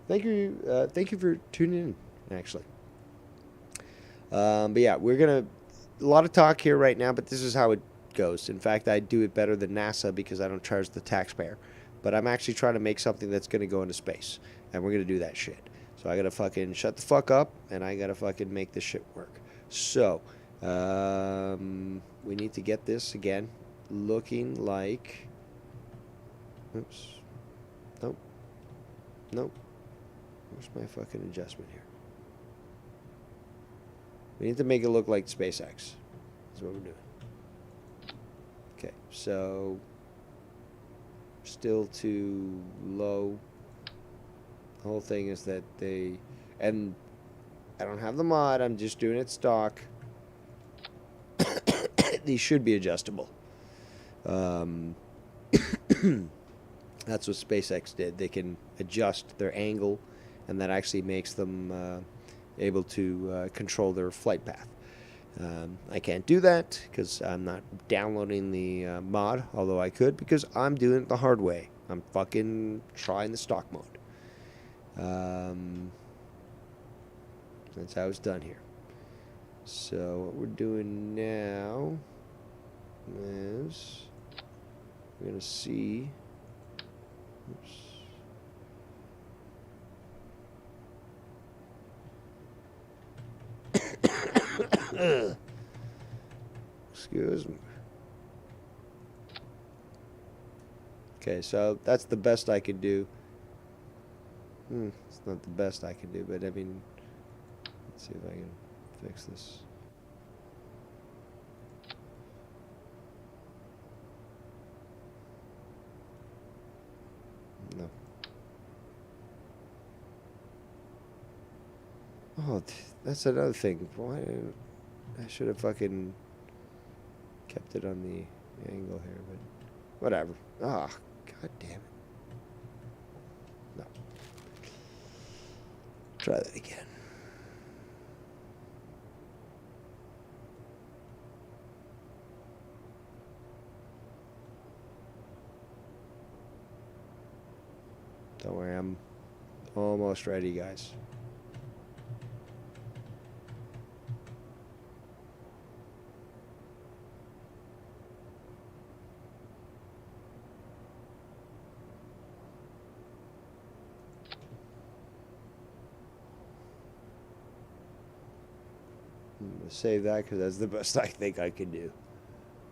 Thank you for tuning in. Actually, but yeah, we're gonna a lot of talk here right now, but this is how it goes. In fact, I do it better than NASA because I don't charge the taxpayer. But I'm actually trying to make something that's going to go into space. And we're going to do that shit. So I got to fucking shut the fuck up. And I got to fucking make this shit work. So, we need to get this again looking like... Oops. Nope. Nope. Where's my fucking adjustment here? We need to make it look like SpaceX. That's what we're doing. Okay, so still too low. The whole thing is that and I don't have the mod, I'm just doing it stock. These should be adjustable. That's what SpaceX did. They can adjust their angle, and that actually makes them able to control their flight path. I can't do that because I'm not downloading the mod, although I could, because I'm doing it the hard way. I'm fucking trying the stock mode. That's how it's done here. So what we're doing now is we're going to see... Oops. Ugh. Excuse me. Okay, so that's the best I could do. It's not the best I can do, but I mean, let's see if I can fix this. No. Oh, that's another thing. Why? I should have fucking kept it on the angle here, but whatever. Ah, god damn it. No. Try that again. Don't worry, I'm almost ready, guys. I'm gonna save that because that's the best I think I can do.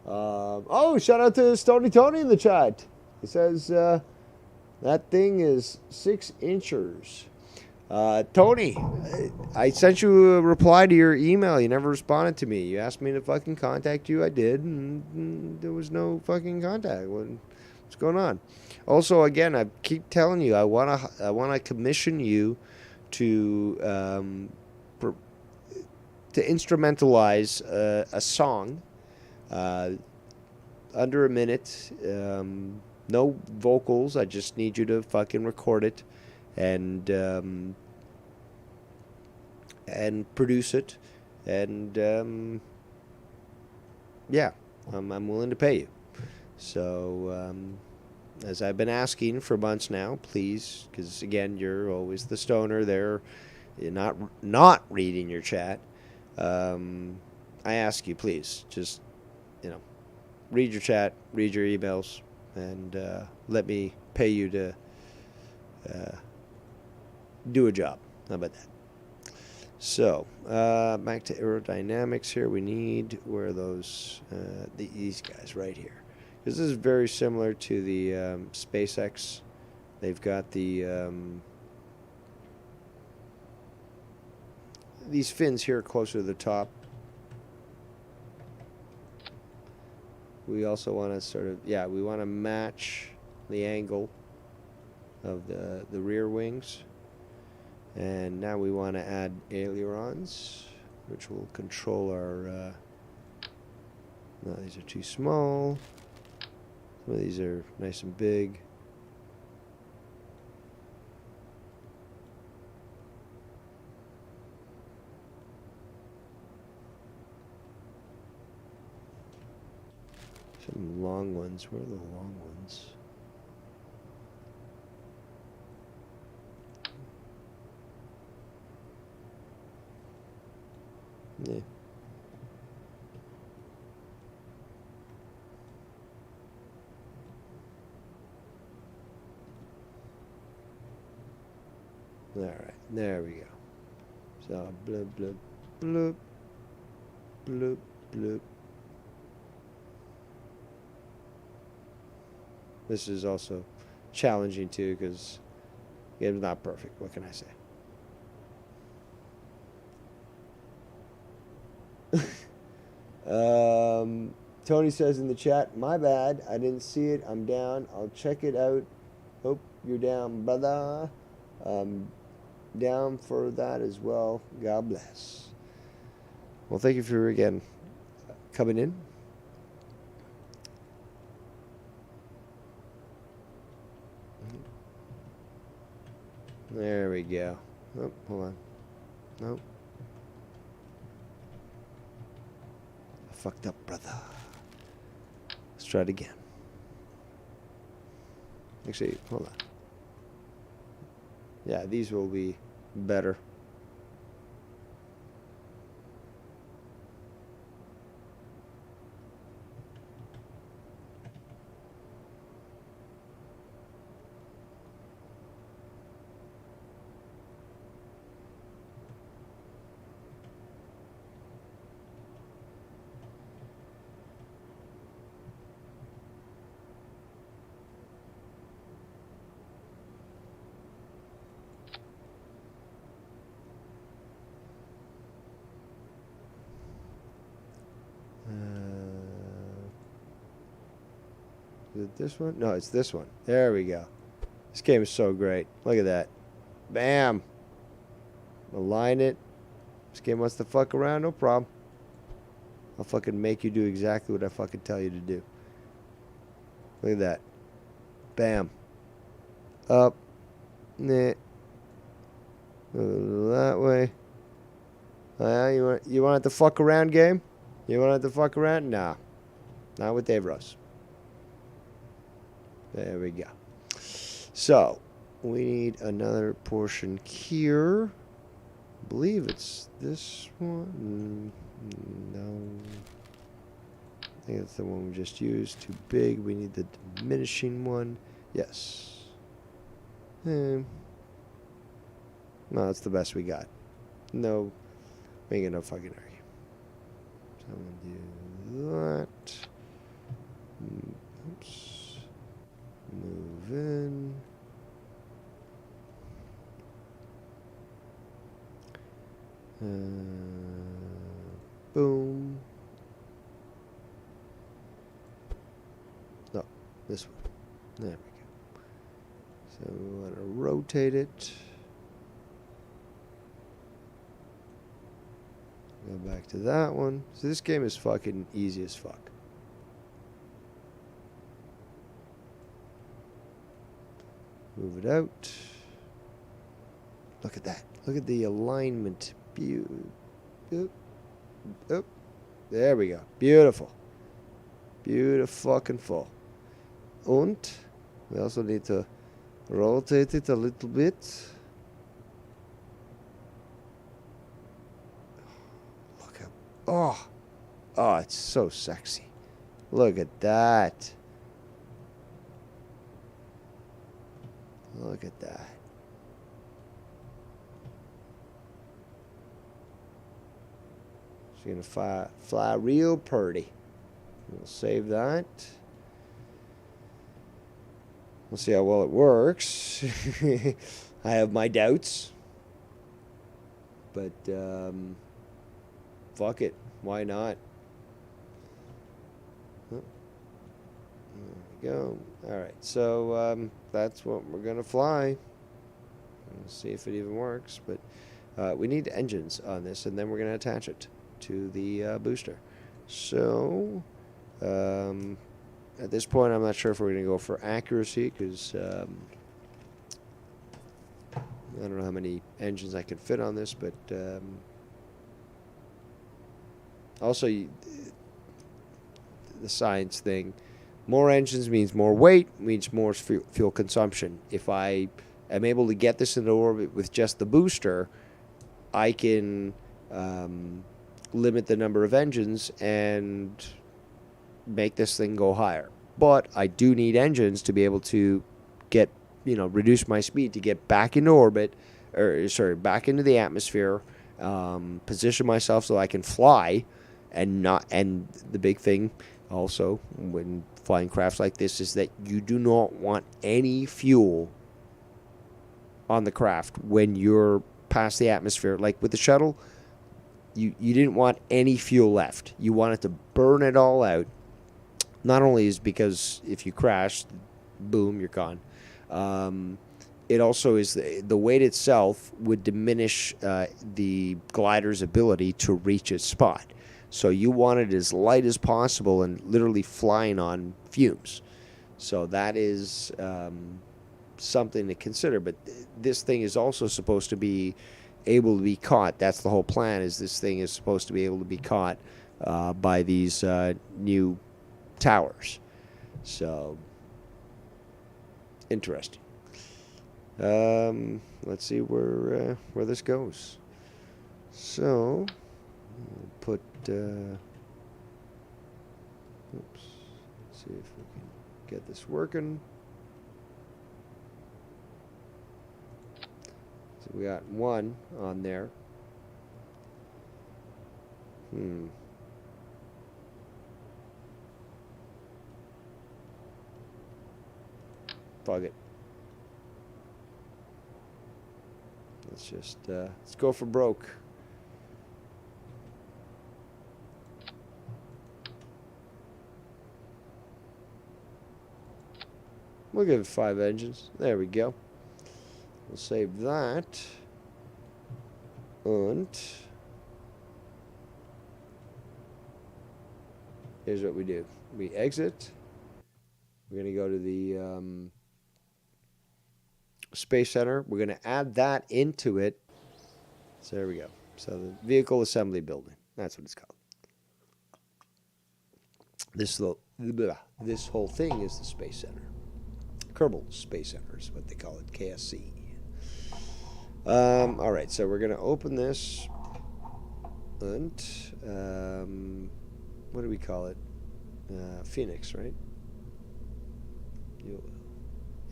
Oh, shout out to Stony Tony in the chat. He says that thing is 6 inches. Tony, I sent you a reply to your email. You never responded to me. You asked me to fucking contact you. I did, and there was no fucking contact. What's going on? Also, again, I keep telling you, I wanna commission you to to instrumentalize a song under a minute. No vocals. I just need you to fucking record it and produce it. And yeah, I'm willing to pay you. So as I've been asking for months now, please, because again, you're always the stoner there. You're not reading your chat. I ask you, please, just, read your chat, read your emails, and let me pay you to do a job. How about that? So, back to aerodynamics here. We need, where are those, these guys right here. This is very similar to the SpaceX. They've got the these fins here closer to the top. We also want to sort of, we want to match the angle of the rear wings. And now we want to add ailerons, which will control our, no, these are too small. Some of these are nice and big. Some long ones. Where are the long ones? Yeah. All right, there we go. So bloop, bloop, bloop, bloop, bloop. This is also challenging too because the game's not perfect. What can I say? Tony says in the chat, my bad, I didn't see it. I'm down. I'll check it out. Hope you're down, brother. Down for that as well. God bless. Well, thank you for again coming in. There we go. Oh, hold on. Nope. I fucked up, brother. Let's try it again. Actually, hold on. Yeah, these will be better. Is it this one? No, it's this one. There we go. This game is so great. Look at that. Bam. Align it. This game wants to fuck around. No problem. I'll fucking make you do exactly what I fucking tell you to do. Look at that. Bam. Up. Nah. That way. You want it to fuck around, game? You want it to fuck around? Nah. Not with Dave Rose. There we go. So, we need another portion here. I believe it's this one. No. I think that's the one we just used. Too big. We need the diminishing one. Yes. No, that's the best we got. No. We ain't got no fucking hurry. So I'm going to do that. Oops. Move in. Boom. No, this one. There we go. So we want to rotate it. Go back to that one. So this game is fucking easy as fuck. Move it out. Look at that. Look at the alignment. Oh, there we go. Beautiful. Beautiful fucking full. And we also need to rotate it a little bit. Look at, oh, it's so sexy. Look at that. Look at that. She's gonna fly real pretty. We'll save that. We'll see how well it works. I have my doubts. But, fuck it. Why not? Oh, there we go. Alright, so that's what we're going to fly. We'll see if it even works. But we need engines on this, and then we're going to attach it to the booster. So, at this point, I'm not sure if we're going to go for accuracy, because I don't know how many engines I can fit on this, but also the science thing. More engines means more weight, means more fuel consumption. If I am able to get this into orbit with just the booster, I can limit the number of engines and make this thing go higher. But I do need engines to be able to get, reduce my speed to get back into orbit, back into the atmosphere, position myself so I can fly, and the big thing also when flying crafts like this is that you do not want any fuel on the craft when you're past the atmosphere. Like with the shuttle, you didn't want any fuel left. You wanted to burn it all out. Not only is because if you crash, boom, you're gone. It also is the weight itself would diminish the glider's ability to reach its spot. So you want it as light as possible and literally flying on fumes. So that is something to consider. But this thing is also supposed to be able to be caught. That's the whole plan, is this thing is supposed to be able to be caught by these new towers. So, interesting. Let's see where this goes. So, we'll put. Oops. Let's see if we can get this working. So we got one on there. Fuck it. Let's just let's go for broke. We'll give it 5 engines. There we go. We'll save that. And here's what we do. We exit. We're going to go to the Space Center. We're going to add that into it. So there we go. So the vehicle assembly building. That's what it's called. This whole thing is the Space Center. Kerbal Space Center is what they call it. KSC. All right. So we're going to open this. And what do we call it? Phoenix, right?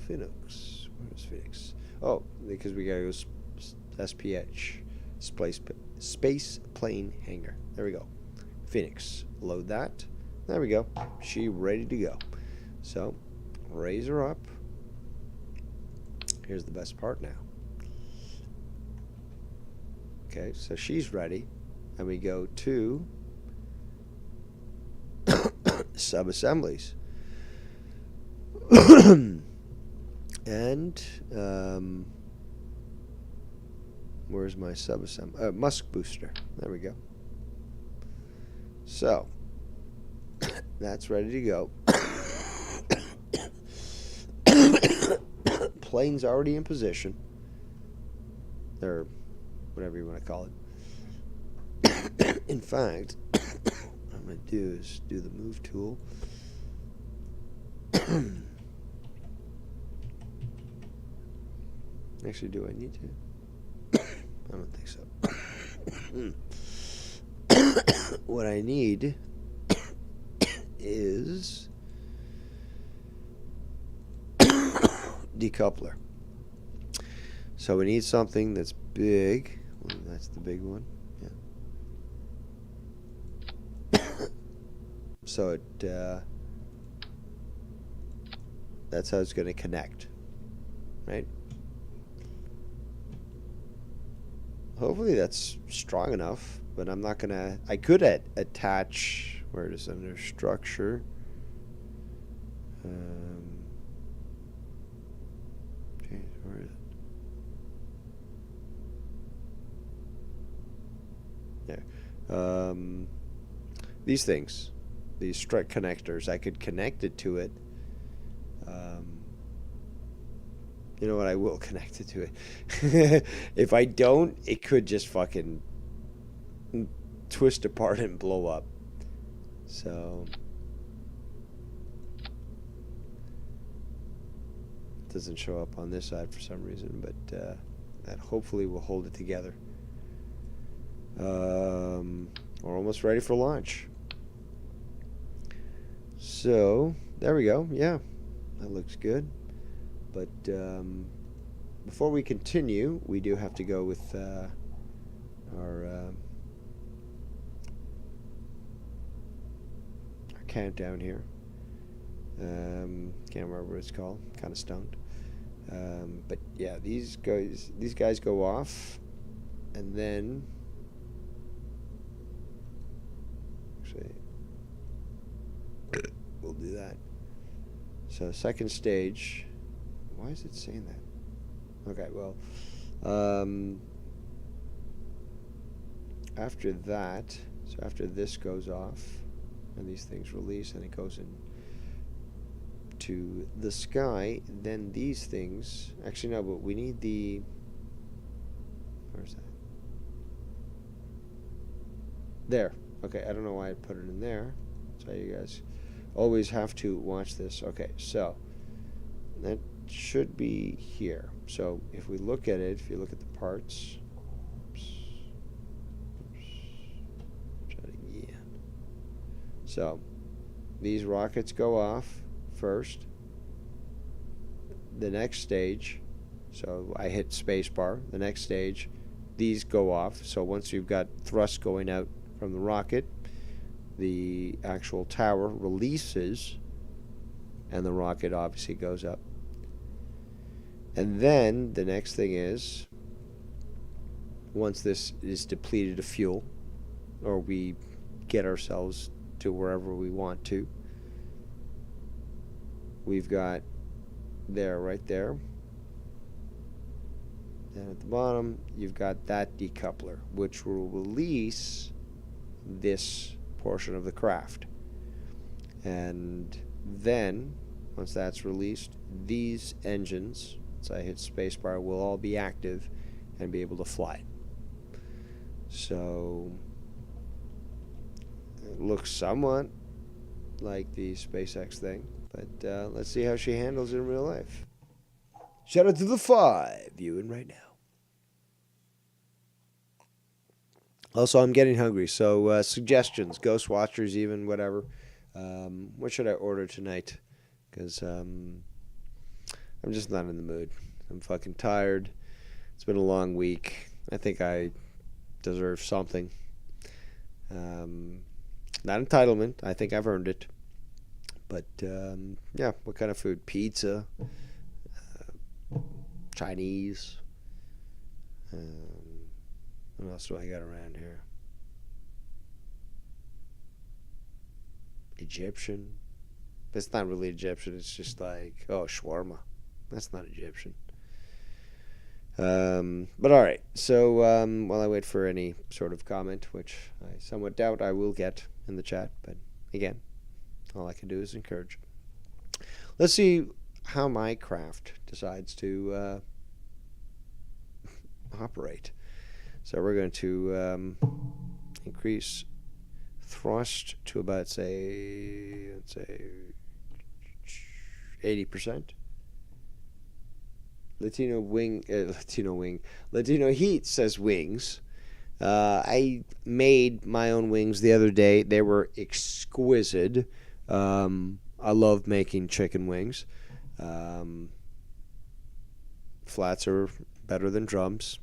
Phoenix. Where's Phoenix? Oh, because we gotta go SPH, space plane hangar. There we go. Phoenix. Load that. There we go. She ready to go. So, raise her up. Here's the best part now. Okay, so she's ready, and we go to sub-assemblies. And where's my sub-assembly? Musk booster. There we go. So that's ready to go. Plane's already in position. Or whatever you want to call it. In fact, what I'm going to do is do the move tool. Actually, do I need to? I don't think so. What I need is decoupler. So we need something that's big. Well, that's the big one. Yeah. So it that's how it's going to connect, right? Hopefully that's strong enough, but I'm not gonna. I could attach. Where it is under structure. Okay, where is it? There. These things, these strut connectors. I could connect it to it. You know what? I will connect it to it. If I don't, it could just fucking twist apart and blow up. So it doesn't show up on this side for some reason, but that hopefully will hold it together. We're almost ready for launch. So there we go. Yeah, that looks good. But before we continue, we do have to go with our countdown here. Can't remember what it's called. Kind of stoned. But yeah, these guys go off, and then actually we'll do that. So second stage. Why is it saying that? Okay, well, after that, so after this goes off, and these things release, and it goes in to the sky, then these things, actually no, but we need the, where's that? There. Okay, I don't know why I put it in there. So you guys always have to watch this. Okay, so that should be here. So if we look at it, if you look at the parts, try it again. So these rockets go off first. The next stage, so I hit spacebar. The next stage, these go off. So once you've got thrust going out from the rocket, the actual tower releases, and the rocket obviously goes up. And then the next thing is, once this is depleted of fuel, or we get ourselves to wherever we want to, we've got there, right there. Then at the bottom, you've got that decoupler, which will release this portion of the craft. And then, once that's released, these engines, once I hit spacebar, will all be active and be able to fly. So, it looks somewhat like the SpaceX thing, but let's see how she handles it in real life. Shout out to the 5 viewing right now. Also, I'm getting hungry, so suggestions, Ghost Watchers, even, whatever. What should I order tonight? Because I'm just not in the mood. I'm fucking tired. It's been a long week. I think I deserve something. Not entitlement. I think I've earned it. But, yeah, what kind of food? Pizza? Chinese? What else do I got around here? Egyptian? It's not really Egyptian. It's just like, oh, shawarma. That's not Egyptian. But all right. So while I wait for any sort of comment, which I somewhat doubt I will get in the chat, but again, all I can do is encourage. Let's see how my craft decides to operate. So we're going to increase thrust to about, let's say 80%. Latino Heat says wings. I made my own wings the other day. They were exquisite. I love making chicken wings. Flats are better than drums.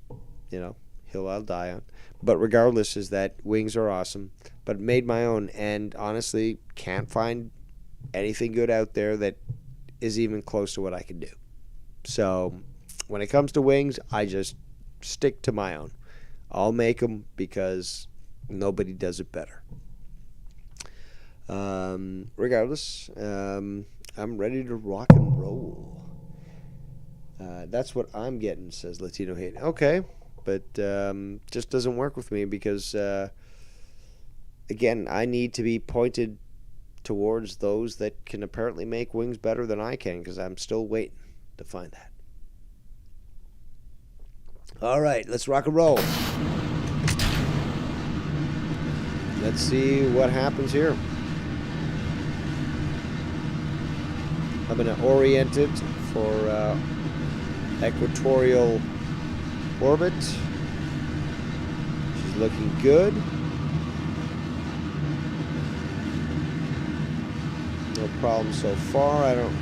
Hill I'll die on. But regardless, is that wings are awesome. But made my own, and honestly can't find anything good out there that is even close to what I can do. So when it comes to wings, I just stick to my own. I'll make them because nobody does it better. Regardless, I'm ready to rock and roll. That's what I'm getting, says Latino Hate. Okay, but just doesn't work with me because, again, I need to be pointed towards those that can apparently make wings better than I can, because I'm still waiting to find that. All right, let's rock and roll. Let's see what happens here. I'm going to orient it for equatorial orbit. She's looking good. No problem so far. I don't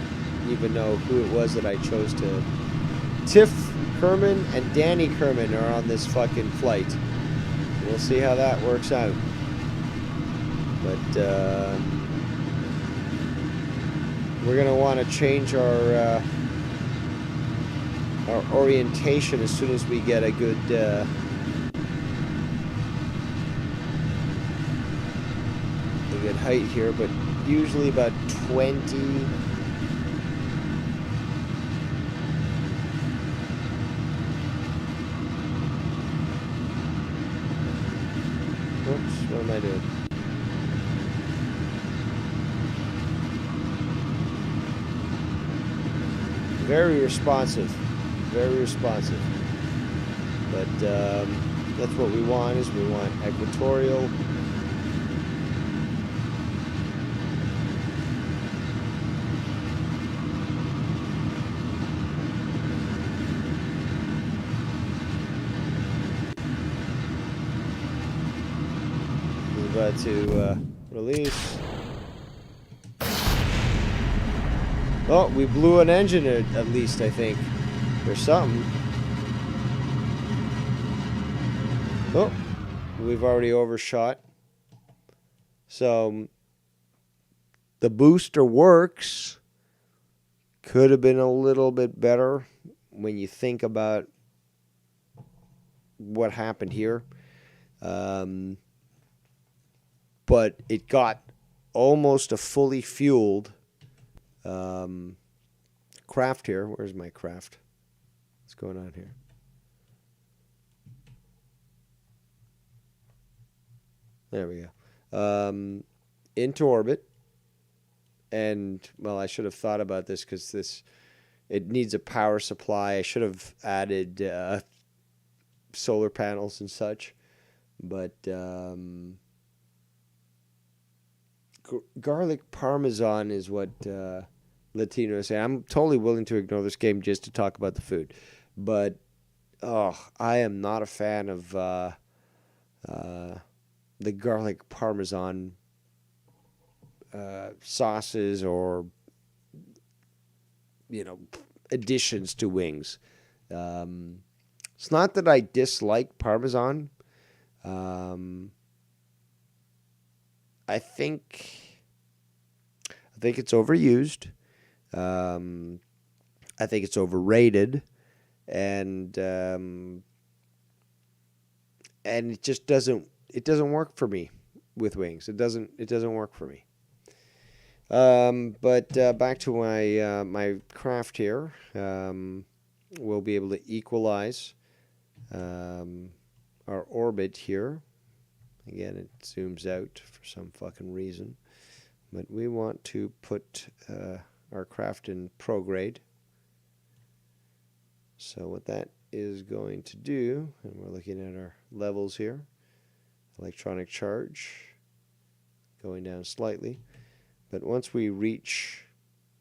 even know who it was that I chose to. Tiff Kerman and Danny Kerman are on this fucking flight. We'll see how that works out. But we're gonna want to change our orientation as soon as we get a good height here, but usually about 20. Oops, what am I doing? Very responsive. Very responsive. But that's what we want, is we want equatorial. We're about to release. Oh, we blew an engine at least, I think. Or something. Oh, we've already overshot. So, the booster works. Could have been a little bit better when you think about what happened here. But it got almost a fully fueled craft here. Where's my craft? What's going on here? There we go. Into orbit. And, well, I should have thought about this because it needs a power supply. I should have added solar panels and such. But garlic parmesan is what Latino is saying. I'm totally willing to ignore this game just to talk about the food. But, I am not a fan of the garlic parmesan sauces or, additions to wings. It's not that I dislike parmesan. I think it's overused. I think it's overrated, and it just doesn't work for me with wings. It doesn't work for me. But back to my craft here. We'll be able to equalize our orbit here. Again, it zooms out for some fucking reason. But we want to put our craft in prograde. So what that is going to do, and we're looking at our levels here. Electronic charge going down slightly. But once we reach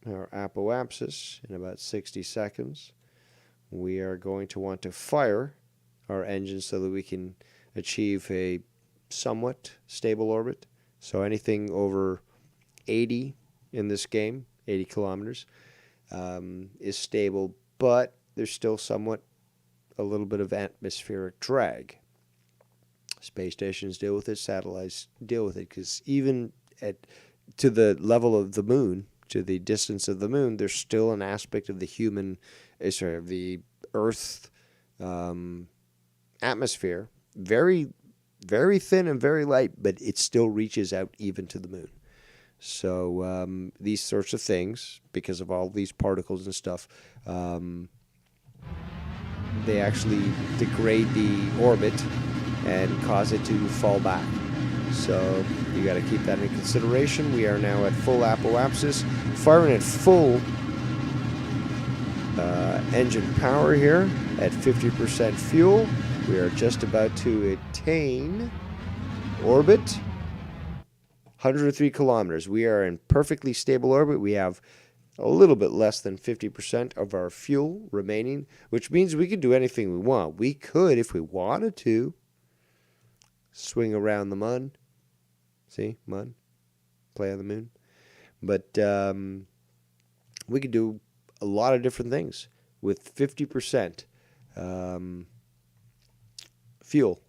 our apoapsis in about 60 seconds, we are going to want to fire our engine so that we can achieve a somewhat stable orbit. So anything over 80 in this game, 80 kilometers, is stable, but there's still somewhat a little bit of atmospheric drag. Space stations deal with it, satellites deal with it, because even to the level of the moon, to the distance of the moon, there's still an aspect of of the Earth atmosphere, very, very thin and very light, but it still reaches out even to the moon. So these sorts of things, because of all these particles and stuff, they actually degrade the orbit and cause it to fall back. So you got to keep that in consideration. We are now at full apoapsis, firing at full engine power here at 50% fuel. We are just about to attain orbit, 103 kilometers. We are in perfectly stable orbit. We have a little bit less than 50% of our fuel remaining, which means we can do anything we want. We could, if we wanted to, swing around the mud. See, mud, play on the moon. But we could do a lot of different things with 50% fuel,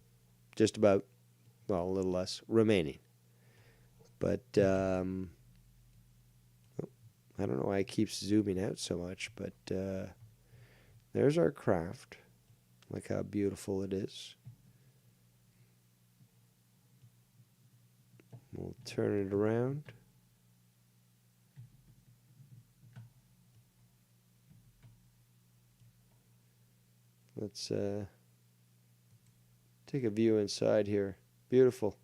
just about, well, a little less, remaining. But I don't know why it keeps zooming out so much, but there's our craft. Look how beautiful it is. We'll turn it around. Let's take a view inside here. Beautiful.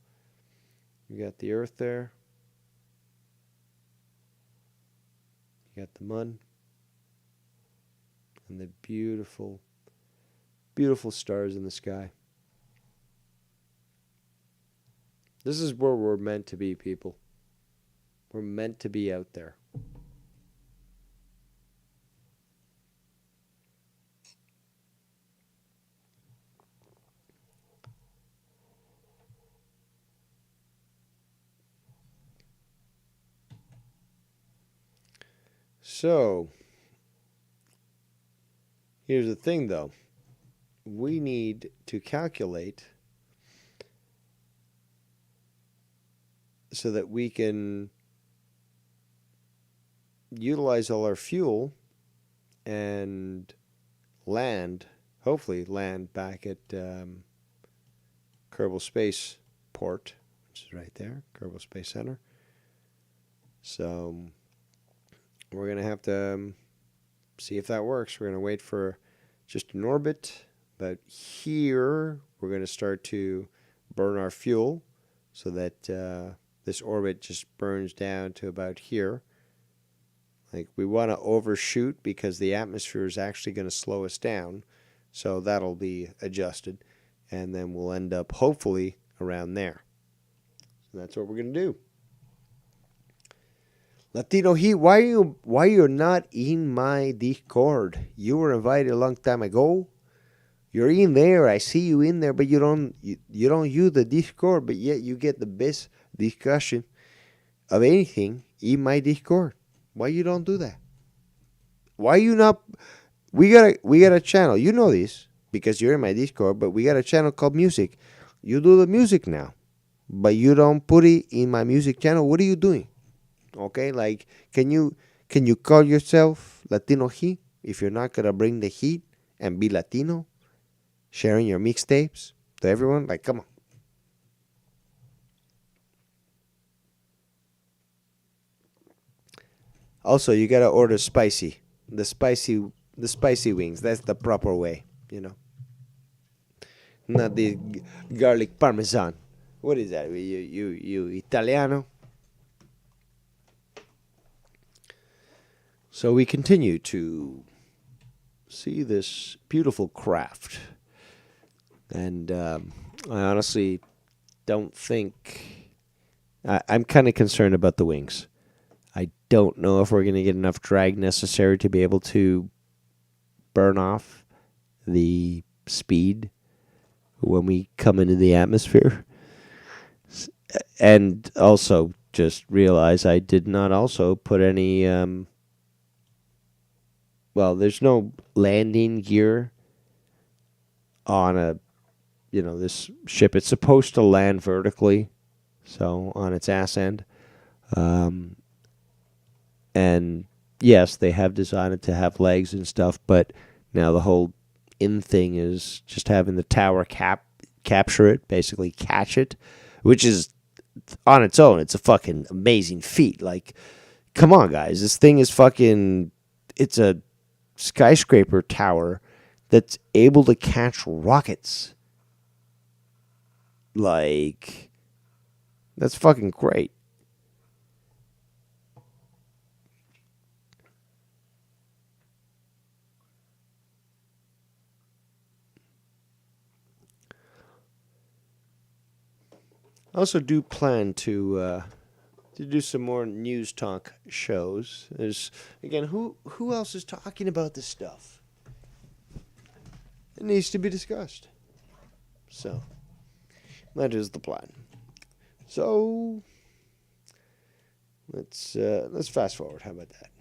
You got the Earth there. You got the mud. And the beautiful, beautiful stars in the sky. This is where we're meant to be, people. We're meant to be out there. So, here's the thing, though. We need to calculate so that we can utilize all our fuel and hopefully land back at Kerbal Space Port, which is right there, Kerbal Space Center. So we're going to have to see if that works. We're going to wait for just an orbit. But here, we're going to start to burn our fuel so that this orbit just burns down to about here. Like, we want to overshoot because the atmosphere is actually going to slow us down. So that'll be adjusted. And then we'll end up, hopefully, around there. So that's what we're going to do. Latino Heat, why you're not in my Discord? You were invited a long time ago. You're in there. I see you in there, but you don't use the Discord, but yet you get the best discussion of anything in my Discord. Why you don't do that? Why you not? We got a channel. You know this because you're in my Discord, but we got a channel called Music. You do the music now, but you don't put it in my music channel. What are you doing? Okay, like can you call yourself Latino Heat if you're not gonna bring the heat and be Latino, sharing your mixtapes to everyone? Like, come on. Also, you gotta order spicy, the spicy wings. That's the proper way, not the garlic parmesan. What is that? You Italiano? So we continue to see this beautiful craft. And I honestly don't think... I'm kind of concerned about the wings. I don't know if we're going to get enough drag necessary to be able to burn off the speed when we come into the atmosphere. And also just realize I did not also put any... there's no landing gear on this ship. It's supposed to land vertically, so on its ass end. And yes, they have designed it to have legs and stuff, but now the whole in thing is just having the tower capture it, basically catch it, which is on its own, it's a fucking amazing feat. Like, come on, guys, this thing is fucking... It's a skyscraper tower that's able to catch rockets. Like, that's fucking great. I also do plan to do some more news talk shows. There's again, who else is talking about this stuff? It needs to be discussed. So that is the plan. So let's fast forward. How about that?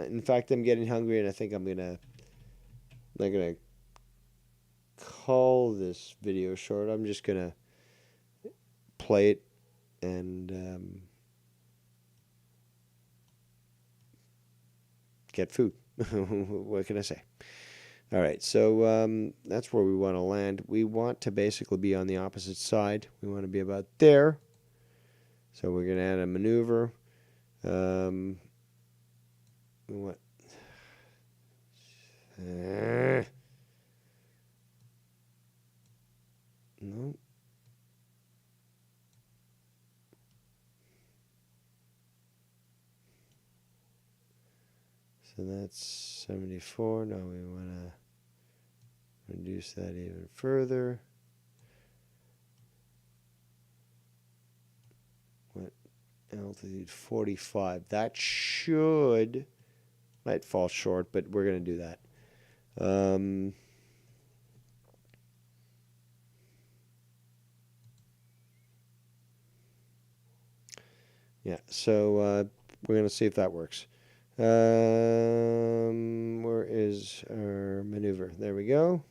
In fact, I'm getting hungry, and I think I'm gonna call this video short. I'm just gonna play it and get food. What can I say? All right, so that's where we want to land. We want to basically be on the opposite side. We want to be about there. So we're going to add a maneuver. What? No. So that's 74. Now we want to reduce that even further. What? Altitude 45. That might fall short, but we're going to do that. Yeah, so we're going to see if that works. Where is our maneuver? There we go.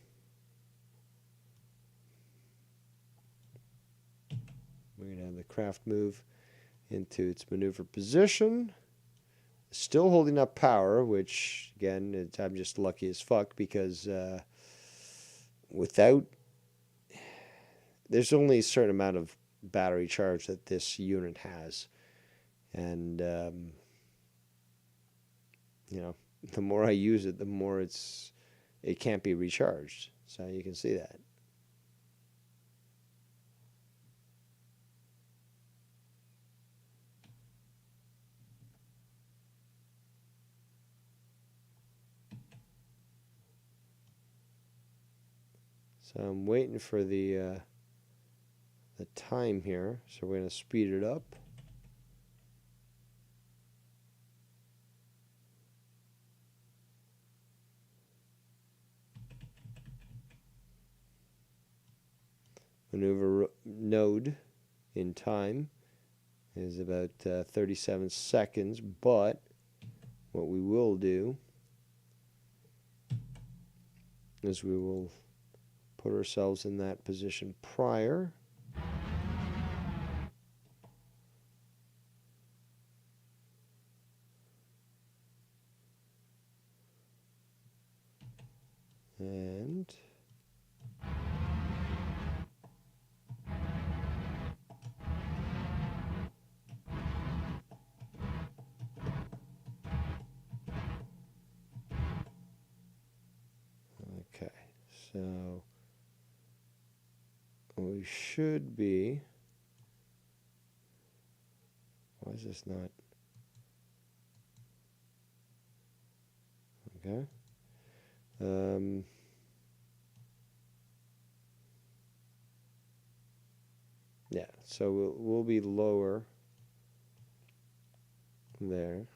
We're going to have the craft move into its maneuver position. Still holding up power, which, again, I'm just lucky as fuck because there's only a certain amount of battery charge that this unit has. And, the more I use it, the more it can't be recharged. So you can see that. So I'm waiting for the time here. So we're going to speed it up. Maneuver node in time is about 37 seconds, but what we will do is we will put ourselves in that position prior. And okay, so we should be, why is this not, okay. Yeah, so we'll be lower there.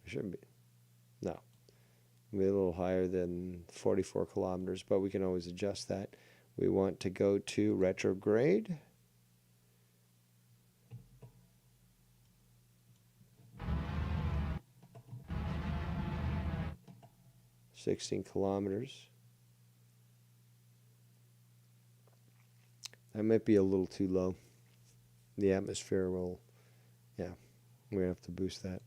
We shouldn't be. No. We'll be a little higher than 44 kilometers, but we can always adjust that. We want to go to retrograde. $16 kilometers. That might be a little too low. The atmosphere will, yeah, we're going to have to boost that.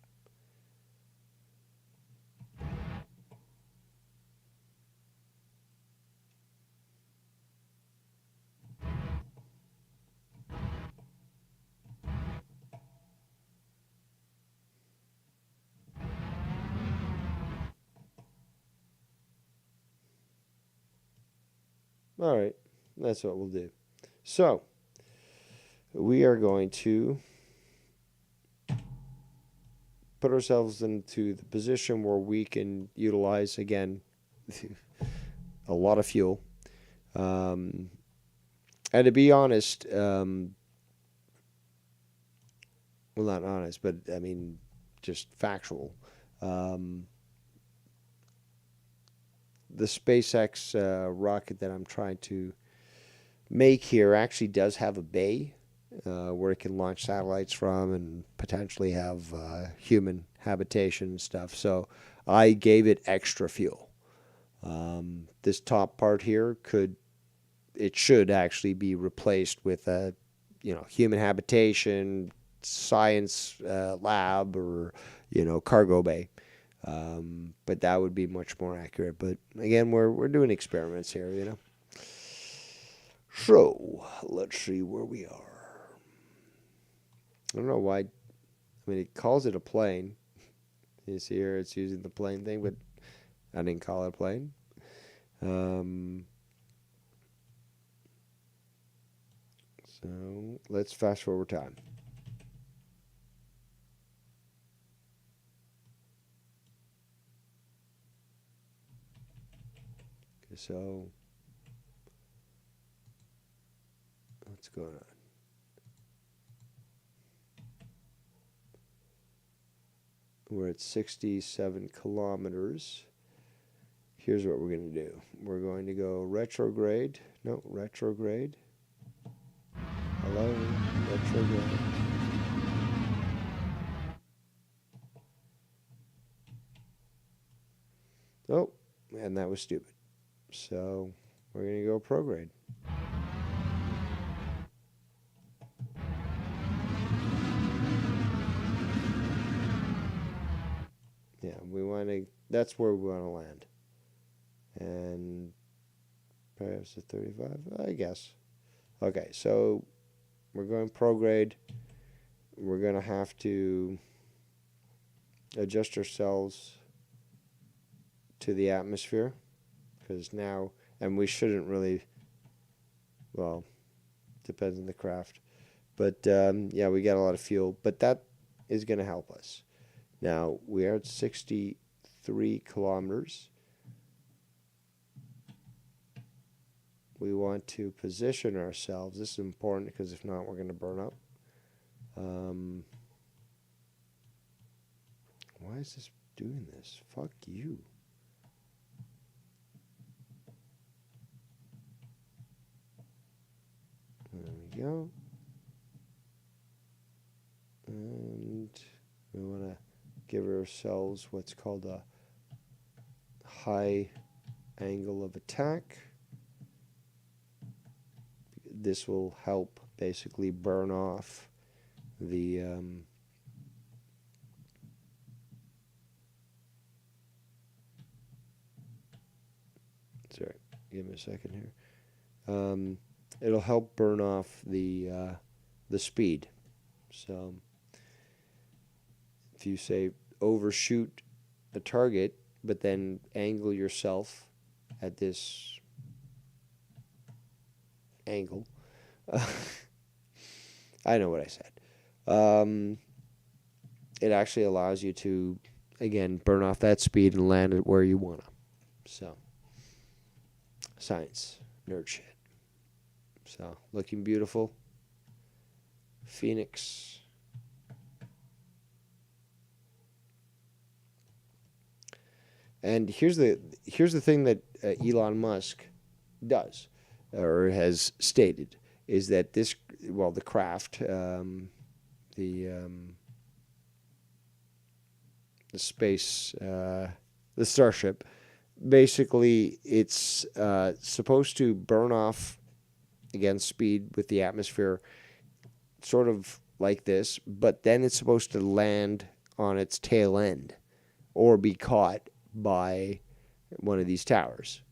All right, that's what we'll do. So, we are going to put ourselves into the position where we can utilize, again, a lot of fuel. And to be honest, well, not honest, but I mean, just factual. The SpaceX rocket that I'm trying to make here actually does have a bay where it can launch satellites from and potentially have human habitation and stuff. So I gave it extra fuel. This top part here should actually be replaced with a, human habitation, science lab, or, cargo bay. But that would be much more accurate. But again, we're doing experiments here, So let's see where we are. I don't know why. I mean, it calls it a plane. You see here, it's using the plane thing, but I didn't call it a plane. So let's fast forward time. Okay, so what's going on? We're at 67 kilometers. Here's what we're going to do. We're going to go retrograde. No, retrograde. Hello, retrograde. Oh, and that was stupid. So we're going to go prograde. Yeah, that's where we want to land. And perhaps a 35, I guess. Okay, so we're going prograde. We're going to have to adjust ourselves to the atmosphere, because now, and we shouldn't really, well, depends on the craft. But yeah, we got a lot of fuel, but that is going to help us. Now, we are at 63 kilometers. We want to position ourselves. This is important because if not, we're going to burn up. Why is this doing this? Fuck you. There we go. And we want to give ourselves what's called a high angle of attack. This will help basically burn off the sorry, give me a second here. It'll help burn off the speed. So if you say overshoot a target, but then angle yourself at this angle, I know what I said. It actually allows you to, again, burn off that speed and land it where you want to. So, science, nerd shit. So, looking beautiful. Phoenix. And here's the thing that Elon Musk does, or has stated, is that this, well, the craft, the space, the Starship, basically it's supposed to burn off, again, speed with the atmosphere, sort of like this, but then it's supposed to land on its tail end or be caught by one of these towers.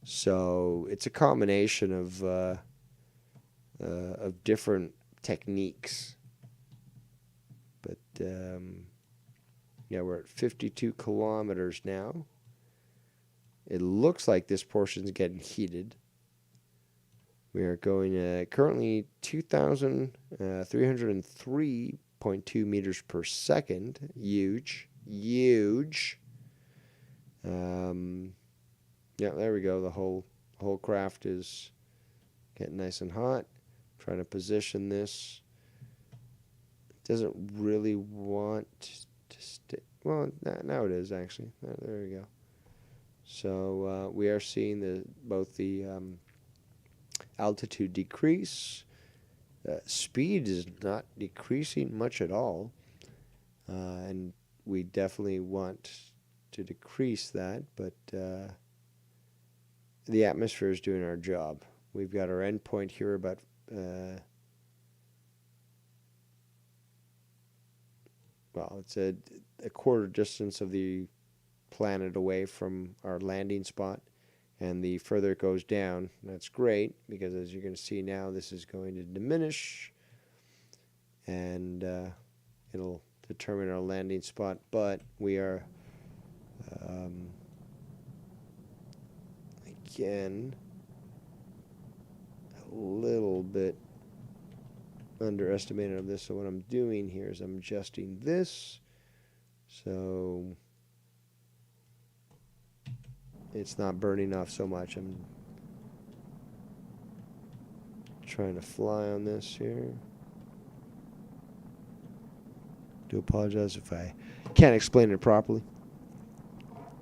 So it's a combination of different techniques. But yeah, we're at 52 kilometers now. It looks like this portion's getting heated. We are going currently 2,303.2 meters per second. Huge. Huge. Yeah, there we go. The whole craft is getting nice and hot. Trying to position this. It doesn't really want to stay. Well, now it is actually. There we go. So we are seeing both the altitude decrease. Speed is not decreasing much at all. And we definitely want to decrease that, but the atmosphere is doing our job. We've got our end point here about well, it's a quarter distance of the planet away from our landing spot, and the further it goes down, that's great, because as you're going to see now, this is going to diminish, and it'll determine our landing spot, but we are again a little bit underestimated of this. So what I'm doing here is I'm adjusting this so it's not burning off so much. I'm trying to fly on this here. Do apologize if I can't explain it properly,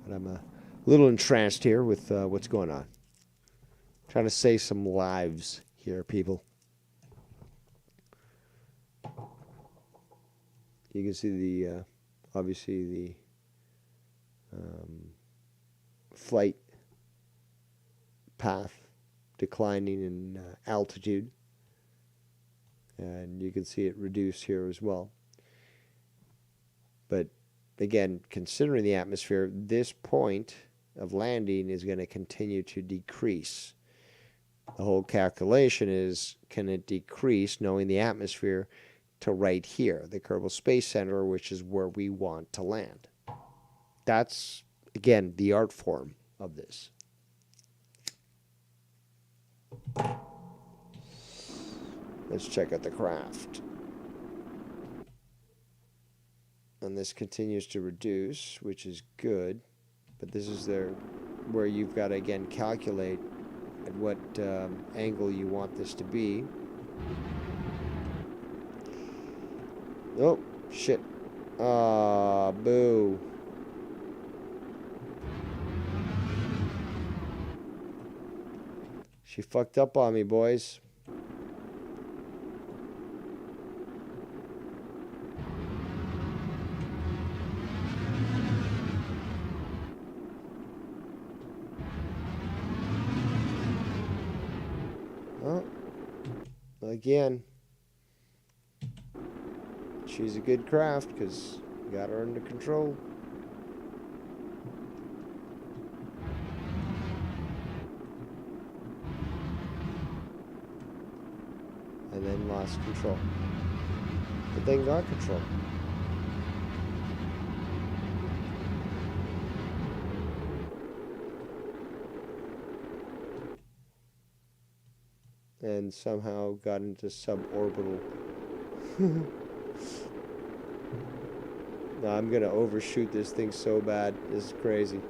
but I'm a little entranced here with what's going on. Trying to save some lives here, people. You can see the obviously the flight path declining in altitude, and you can see it reduce here as well. But again, considering the atmosphere, this point of landing is going to continue to decrease. The whole calculation is, can it decrease, knowing the atmosphere, to right here, the Kerbal Space Center, which is where we want to land. That's again, the art form of this. Let's check out the craft. And this continues to reduce, which is good. But this is where you've got to, again, calculate at what angle you want this to be. Oh, shit. Ah, boo. She fucked up on me, boys. Oh, again. She's a good craft because got her under control. And then lost control. But then got control. And somehow got into suborbital. No, I'm gonna overshoot this thing so bad. This is crazy.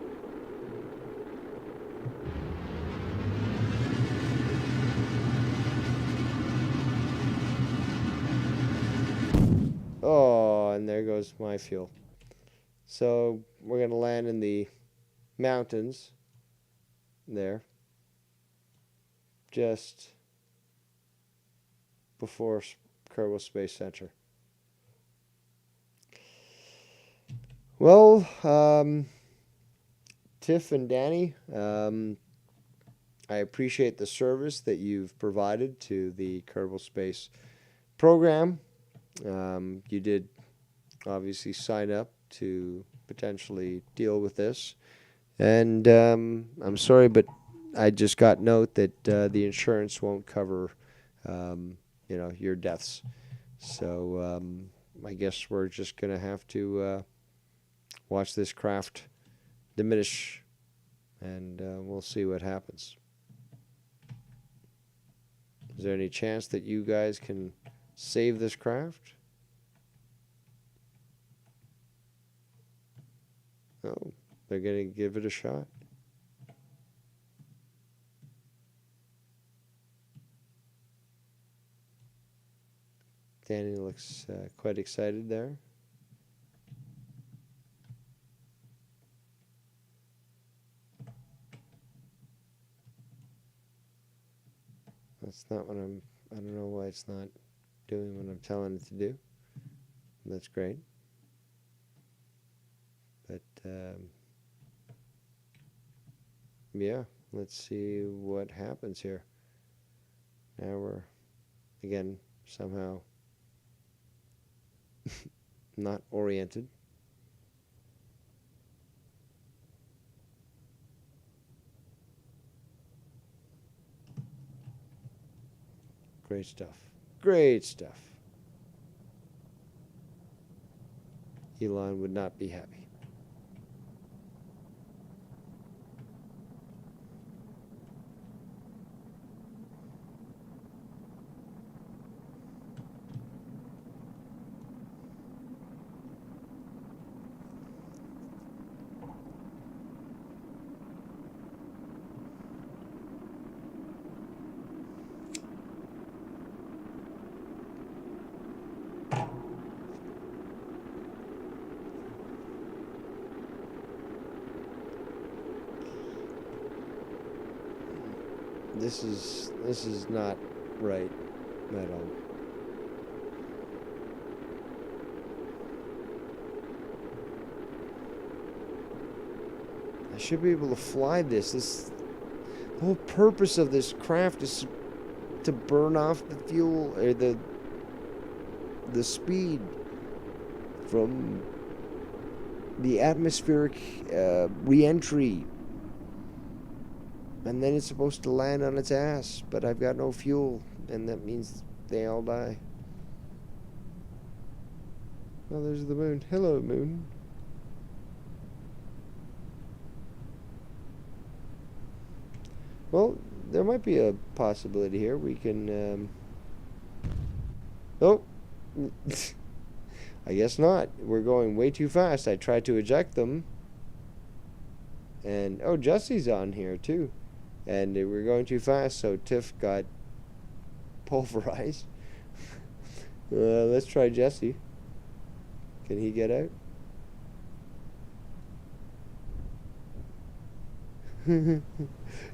Oh, and there goes my fuel. So we're gonna land in the mountains there, just before Kerbal Space Center. Well, Tiff and Danny, I appreciate the service that you've provided to the Kerbal Space program. You did obviously sign up to potentially deal with this. And I'm sorry, but I just got note that the insurance won't cover, your deaths. So I guess we're just going to have to watch this craft diminish, and we'll see what happens. Is there any chance that you guys can save this craft? Oh, they're going to give it a shot. Danny looks quite excited there. That's not what I don't know why it's not doing what I'm telling it to do. That's great. But, yeah, let's see what happens here. Now we're, again, somehow not oriented. Great stuff. Great stuff. Elon would not be happy. This is not right at all. I should be able to fly this. The whole purpose of this craft is to burn off the fuel or the speed from the atmospheric re-entry. And then it's supposed to land on its ass, but I've got no fuel, and that means they all die. Oh, there's the moon. Hello, moon. Well, there might be a possibility here. We can. Oh, I guess not. We're going way too fast. I tried to eject them. And, oh, Jesse's on here, too. And we're going too fast, so Tiff got pulverized. Let's try Jesse. Can he get out?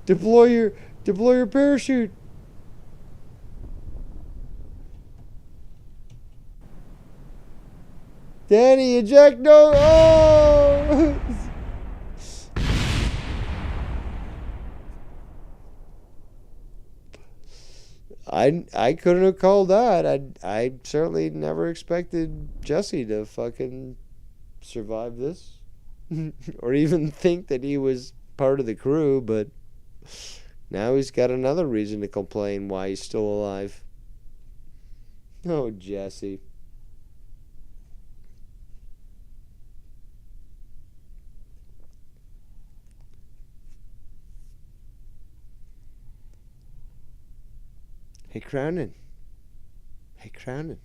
Deploy your parachute. Danny, eject! No! Oh! I couldn't have called that. I certainly never expected Jesse to fucking survive this, or even think that he was part of the crew. But now he's got another reason to complain why he's still alive. Oh, Jesse. Hey, Cronin. Hey, Cronin.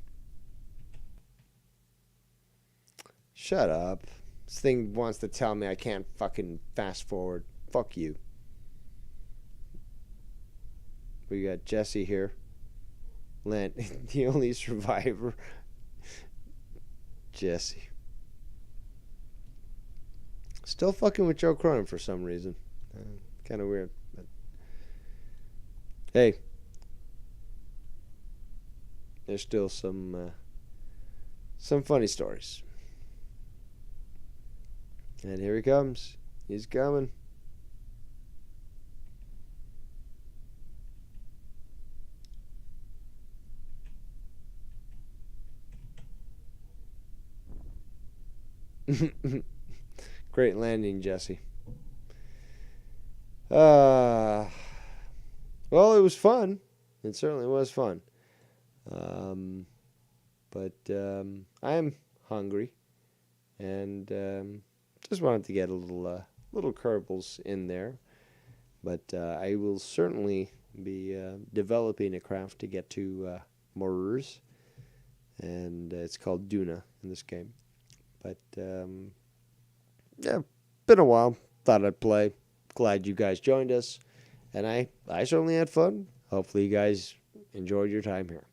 Shut up. This thing wants to tell me I can't fucking fast forward. Fuck you. We got Jesse here. Lent, the only survivor. Jesse. Still fucking with Joe Cronin for some reason. Kind of weird. But hey. There's still some funny stories. And here he comes. He's coming. Great landing, Jesse. Well, it was fun. It certainly was fun. But I'm hungry, and just wanted to get a little Kerbals in there. But I will certainly be developing a craft to get to Morers, and it's called Duna in this game. But yeah, been a while. Thought I'd play. Glad you guys joined us, and I certainly had fun. Hopefully you guys enjoyed your time here.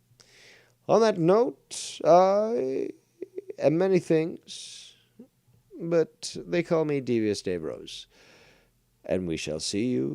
On that note, I am many things, but they call me Devious Dave Rose. And we shall see you